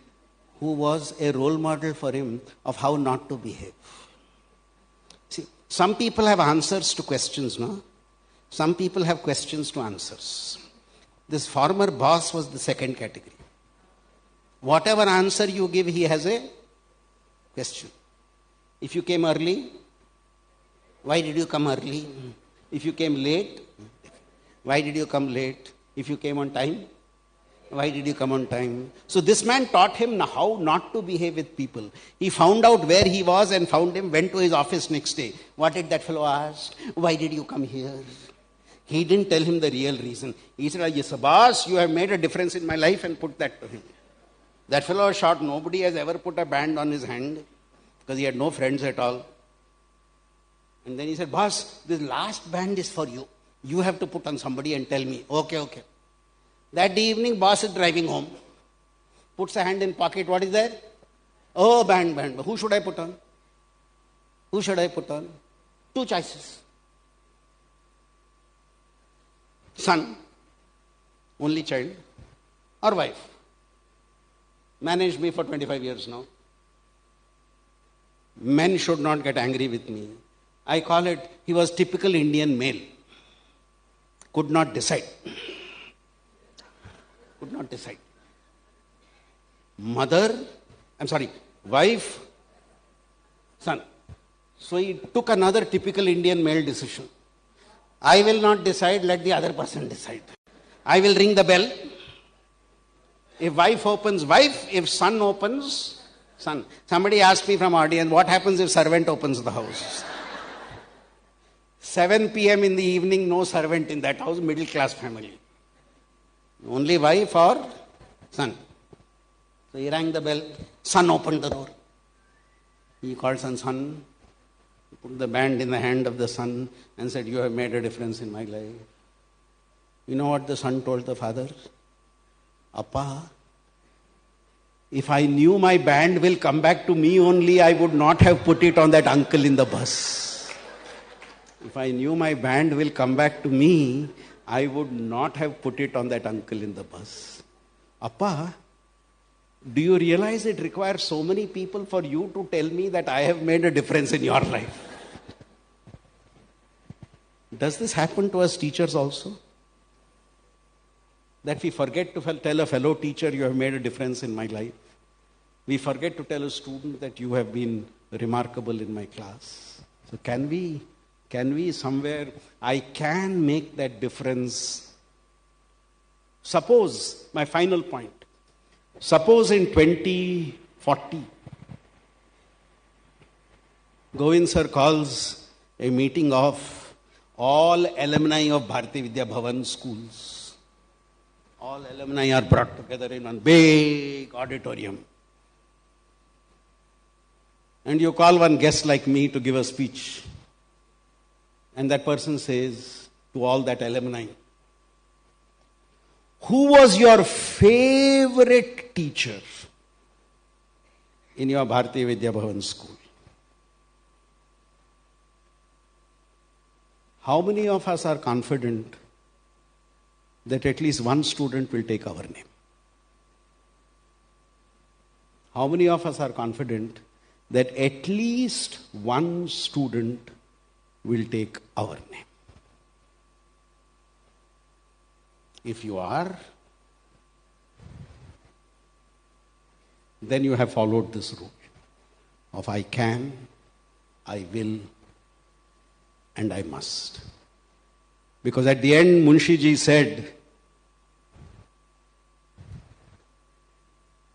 who was a role model for him of how not to behave. See, some people have answers to questions, no? Some people have questions to answers. This former boss was the second category. Whatever answer you give, he has a question. If you came early, Why did you come early? If you came late, why did you come late? If you came on time, why did you come on time? So this man taught him how not to behave with people. He found out where he was and found him, went to his office next day. What did that fellow ask? Why did you come here? He didn't tell him the real reason. He said, yes, boss, you have made a difference in my life, and put that to him. That fellow was shocked. Nobody has ever put a band on his hand because he had no friends at all. And then he said, boss, this last band is for you. You have to put on somebody and tell me. Okay. That evening, boss is driving home. Puts a hand in pocket. What is there? Oh, band. Who should I put on? Two choices. Son, only child, or wife. Managed me for 25 years now. Men should not get angry with me. I call it, he was typical Indian male. Could not decide. Wife, son. So he took another typical Indian male decision. I will not decide, let the other person decide. I will ring the bell. If wife opens, wife. If son opens, son. Somebody asked me from audience, what happens if servant opens the house? 7 p.m. in the evening, no servant in that house, middle class family. Only wife or son. So he rang the bell. Son opened the door. He called son. Put the band in the hand of the son and said, you have made a difference in my life. You know what the son told the father? Appa, if I knew my band will come back to me only, I would not have put it on that uncle in the bus. If I knew my band will come back to me, I would not have put it on that uncle in the bus. Appa, do you realize it requires so many people for you to tell me that I have made a difference in your life? Does this happen to us teachers also? That we forget to tell a fellow teacher, you have made a difference in my life. We forget to tell a student that you have been remarkable in my class. So can we somewhere, I can make that difference. Suppose, my final point, suppose in 2040, Govind sir calls a meeting of all alumni of Bharatiya Vidya Bhavan schools. All alumni are brought together in one big auditorium. And you call one guest like me to give a speech. And that person says to all that alumni, who was your favorite teacher in your Bharatiya Vidya Bhavan school? How many of us are confident that at least one student will take our name? How many of us are confident that at least one student will take our name? If you are, then you have followed this rule of I can, I will, and I must. Because at the end, Munshi ji said,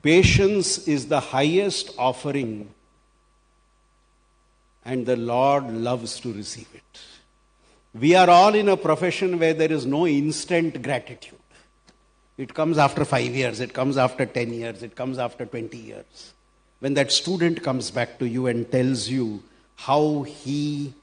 patience is the highest offering and the Lord loves to receive it. We are all in a profession where there is no instant gratitude. It comes after 5 years, it comes after 10 years, it comes after 20 years. When that student comes back to you and tells you how he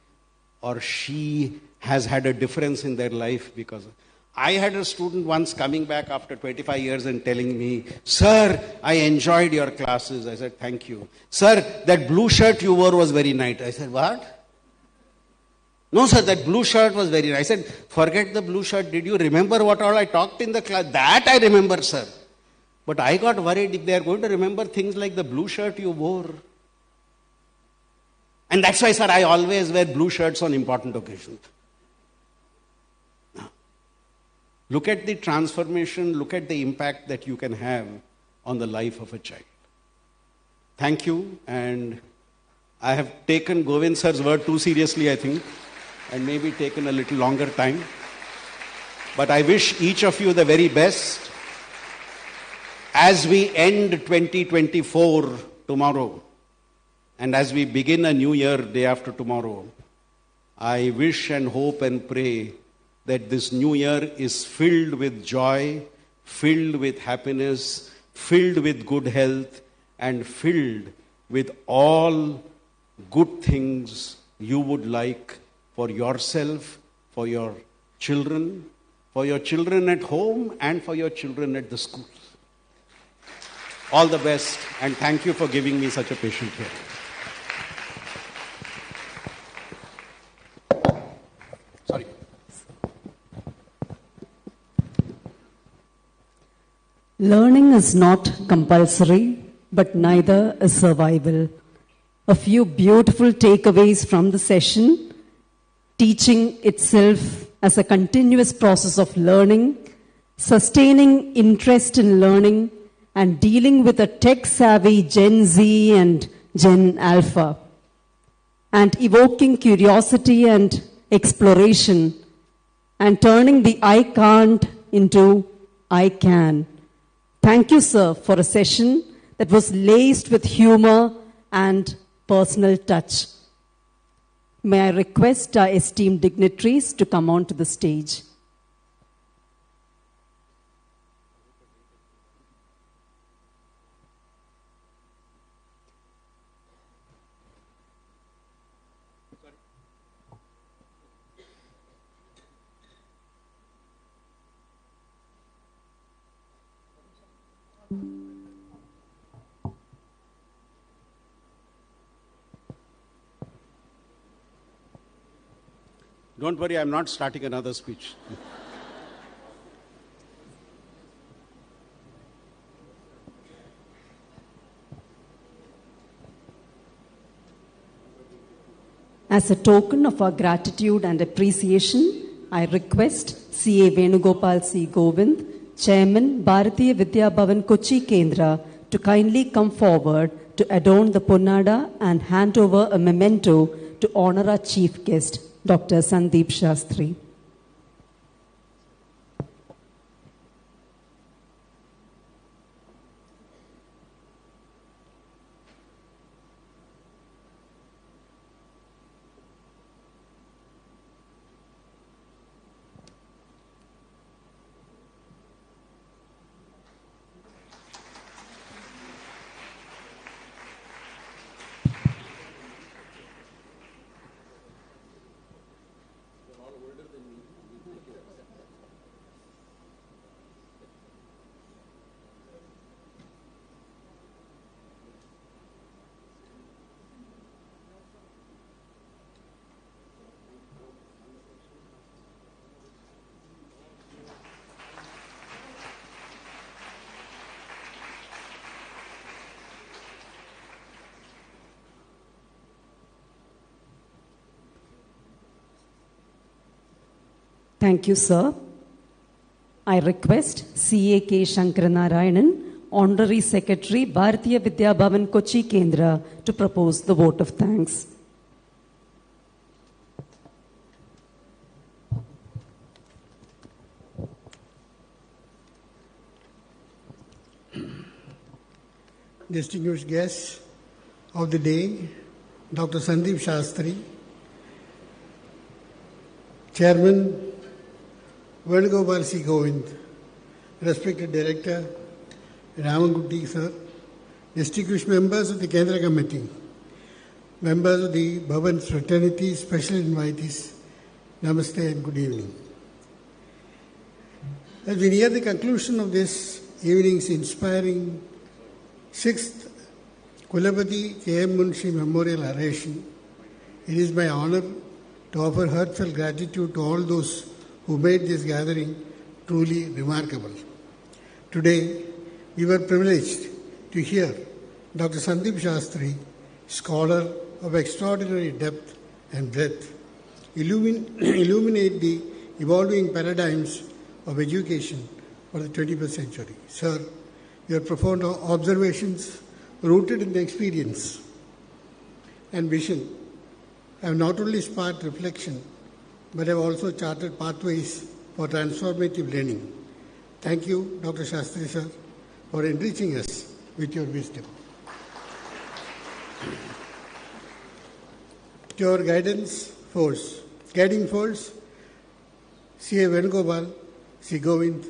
or she has had a difference in their life because of... I had a student once coming back after 25 years and telling me, sir, I enjoyed your classes. I said, thank you. Sir, that blue shirt you wore was very nice. I said, what? No, sir, that blue shirt was very nice. I said, forget the blue shirt. Did you remember what all I talked in the class? That I remember, sir. But I got worried if they are going to remember things like the blue shirt you wore. And that's why, sir, I always wear blue shirts on important occasions. Look at the transformation, look at the impact that you can have on the life of a child. Thank you, and I have taken Govind sir's word too seriously, I think, and maybe taken a little longer time. But I wish each of you the very best. As we end 2024 tomorrow, and as we begin a new year day after tomorrow, I wish and hope and pray that this new year is filled with joy, filled with happiness, filled with good health, and filled with all good things you would like for yourself, for your children at home, and for your children at the schools. All the best, and thank you for giving me such a patient hearing. Sorry. Learning is not compulsory, but neither is survival. A few beautiful takeaways from the session: teaching itself as a continuous process of learning, sustaining interest in learning, and dealing with a tech-savvy Gen Z and Gen Alpha, and evoking curiosity and exploration, and turning the I can't into I can. Thank you, sir, for a session that was laced with humor and personal touch. May I request our esteemed dignitaries to come onto the stage. Don't worry, I'm not starting another speech. As a token of our gratitude and appreciation, I request C.A. Venugopal C. Govind, Chairman, Bharatiya Vidya Bhavan Kochi Kendra, to kindly come forward to adorn the Ponnada and hand over a memento to honor our chief guest, Dr. Sandeep Shastri. Thank you, sir. I request C.A.K. Shankaranarayanan, Honorary Secretary, Bharatiya Vidya Bhavan Kochi Kendra, to propose the vote of thanks. Distinguished guests of the day, Dr. Sandeep Shastri, Chairman Venugopal C. Govind, respected Director Ramangutti sir, distinguished members of the Kendra Committee, members of the Bhavan fraternity, special invitees, Namaste and good evening. As we near the conclusion of this evening's inspiring 6th KULAPATI K.M. Munshi Memorial Oration, it is my honor to offer heartfelt gratitude to all those who made this gathering truly remarkable. Today, we were privileged to hear Dr. Sandeep Shastri, scholar of extraordinary depth and breadth, illuminate the evolving paradigms of education for the 21st century. Sir, your profound observations rooted in the experience and vision have not only sparked reflection, but have also charted pathways for transformative learning. Thank you, Dr. Shastri sir, for enriching us with your wisdom. To our guiding force, C.A. Venugopal, C. Govind,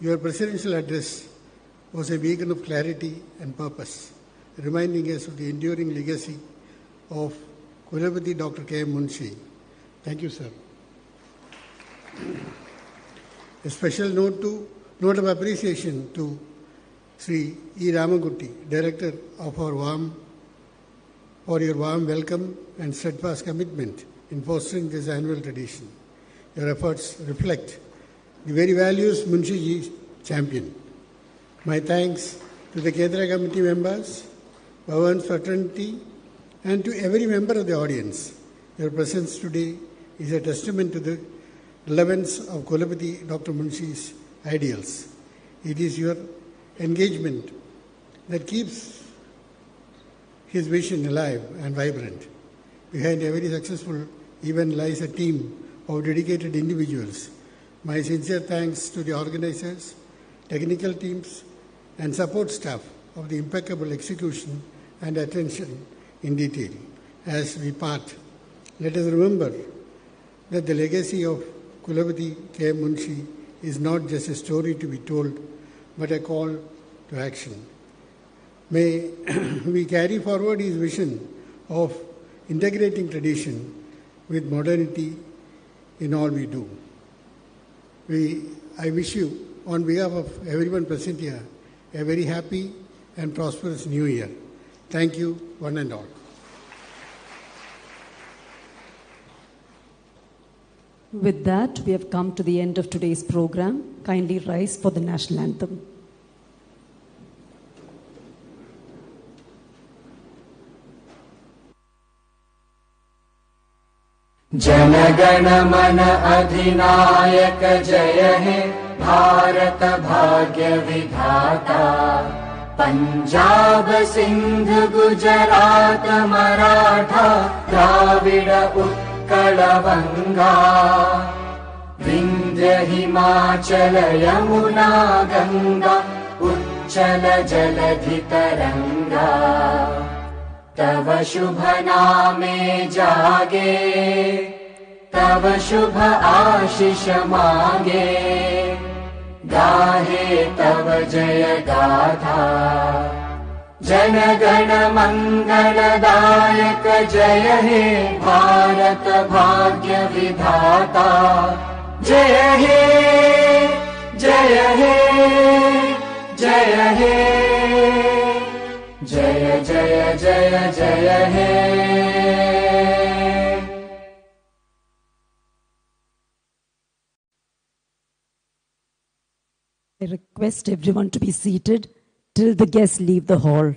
your presidential address was a beacon of clarity and purpose, reminding us of the enduring legacy of Kulapati Dr. K.M. Munshi. Thank you, sir. A special note of appreciation to Sri E. Ramagutti, Director of for your warm welcome and steadfast commitment in fostering this annual tradition. Your efforts reflect the very values Munshi ji championed. My thanks to the Kendra committee members, Bhavan fraternity, and to every member of the audience. Your presence today is a testament to the relevance of Kulapati Dr. Munshi's ideals. It is your engagement that keeps his vision alive and vibrant. Behind every successful event lies a team of dedicated individuals. My sincere thanks to the organizers, technical teams, and support staff of the impeccable execution and attention in detail. As we part, let us remember that the legacy of Kulapati K. Munshi is not just a story to be told, but a call to action. May we carry forward his vision of integrating tradition with modernity in all we do. I wish you, on behalf of everyone present here, a very happy and prosperous new year. Thank you, one and all. With that, we have come to the end of today's program. Kindly rise for the national anthem. जनगण मन अधिनायक जय हे भारत भाग्य विधाता पंजाब सिंध गुजरात मराठा द्राविड उत्कल बंगा विंध्य हिमाचल यमुना गंगा उच्चल जलधि तरंगा तव शुभ नामे जागे तव शुभ आशीष मांगे गाहे तव जय गाथा जन गण मंगलदायक जय हे भारत भाग्य विधाता जय हे जय हे जय हे जय जय जय जय हे। I request everyone to be seated till the guests leave the hall.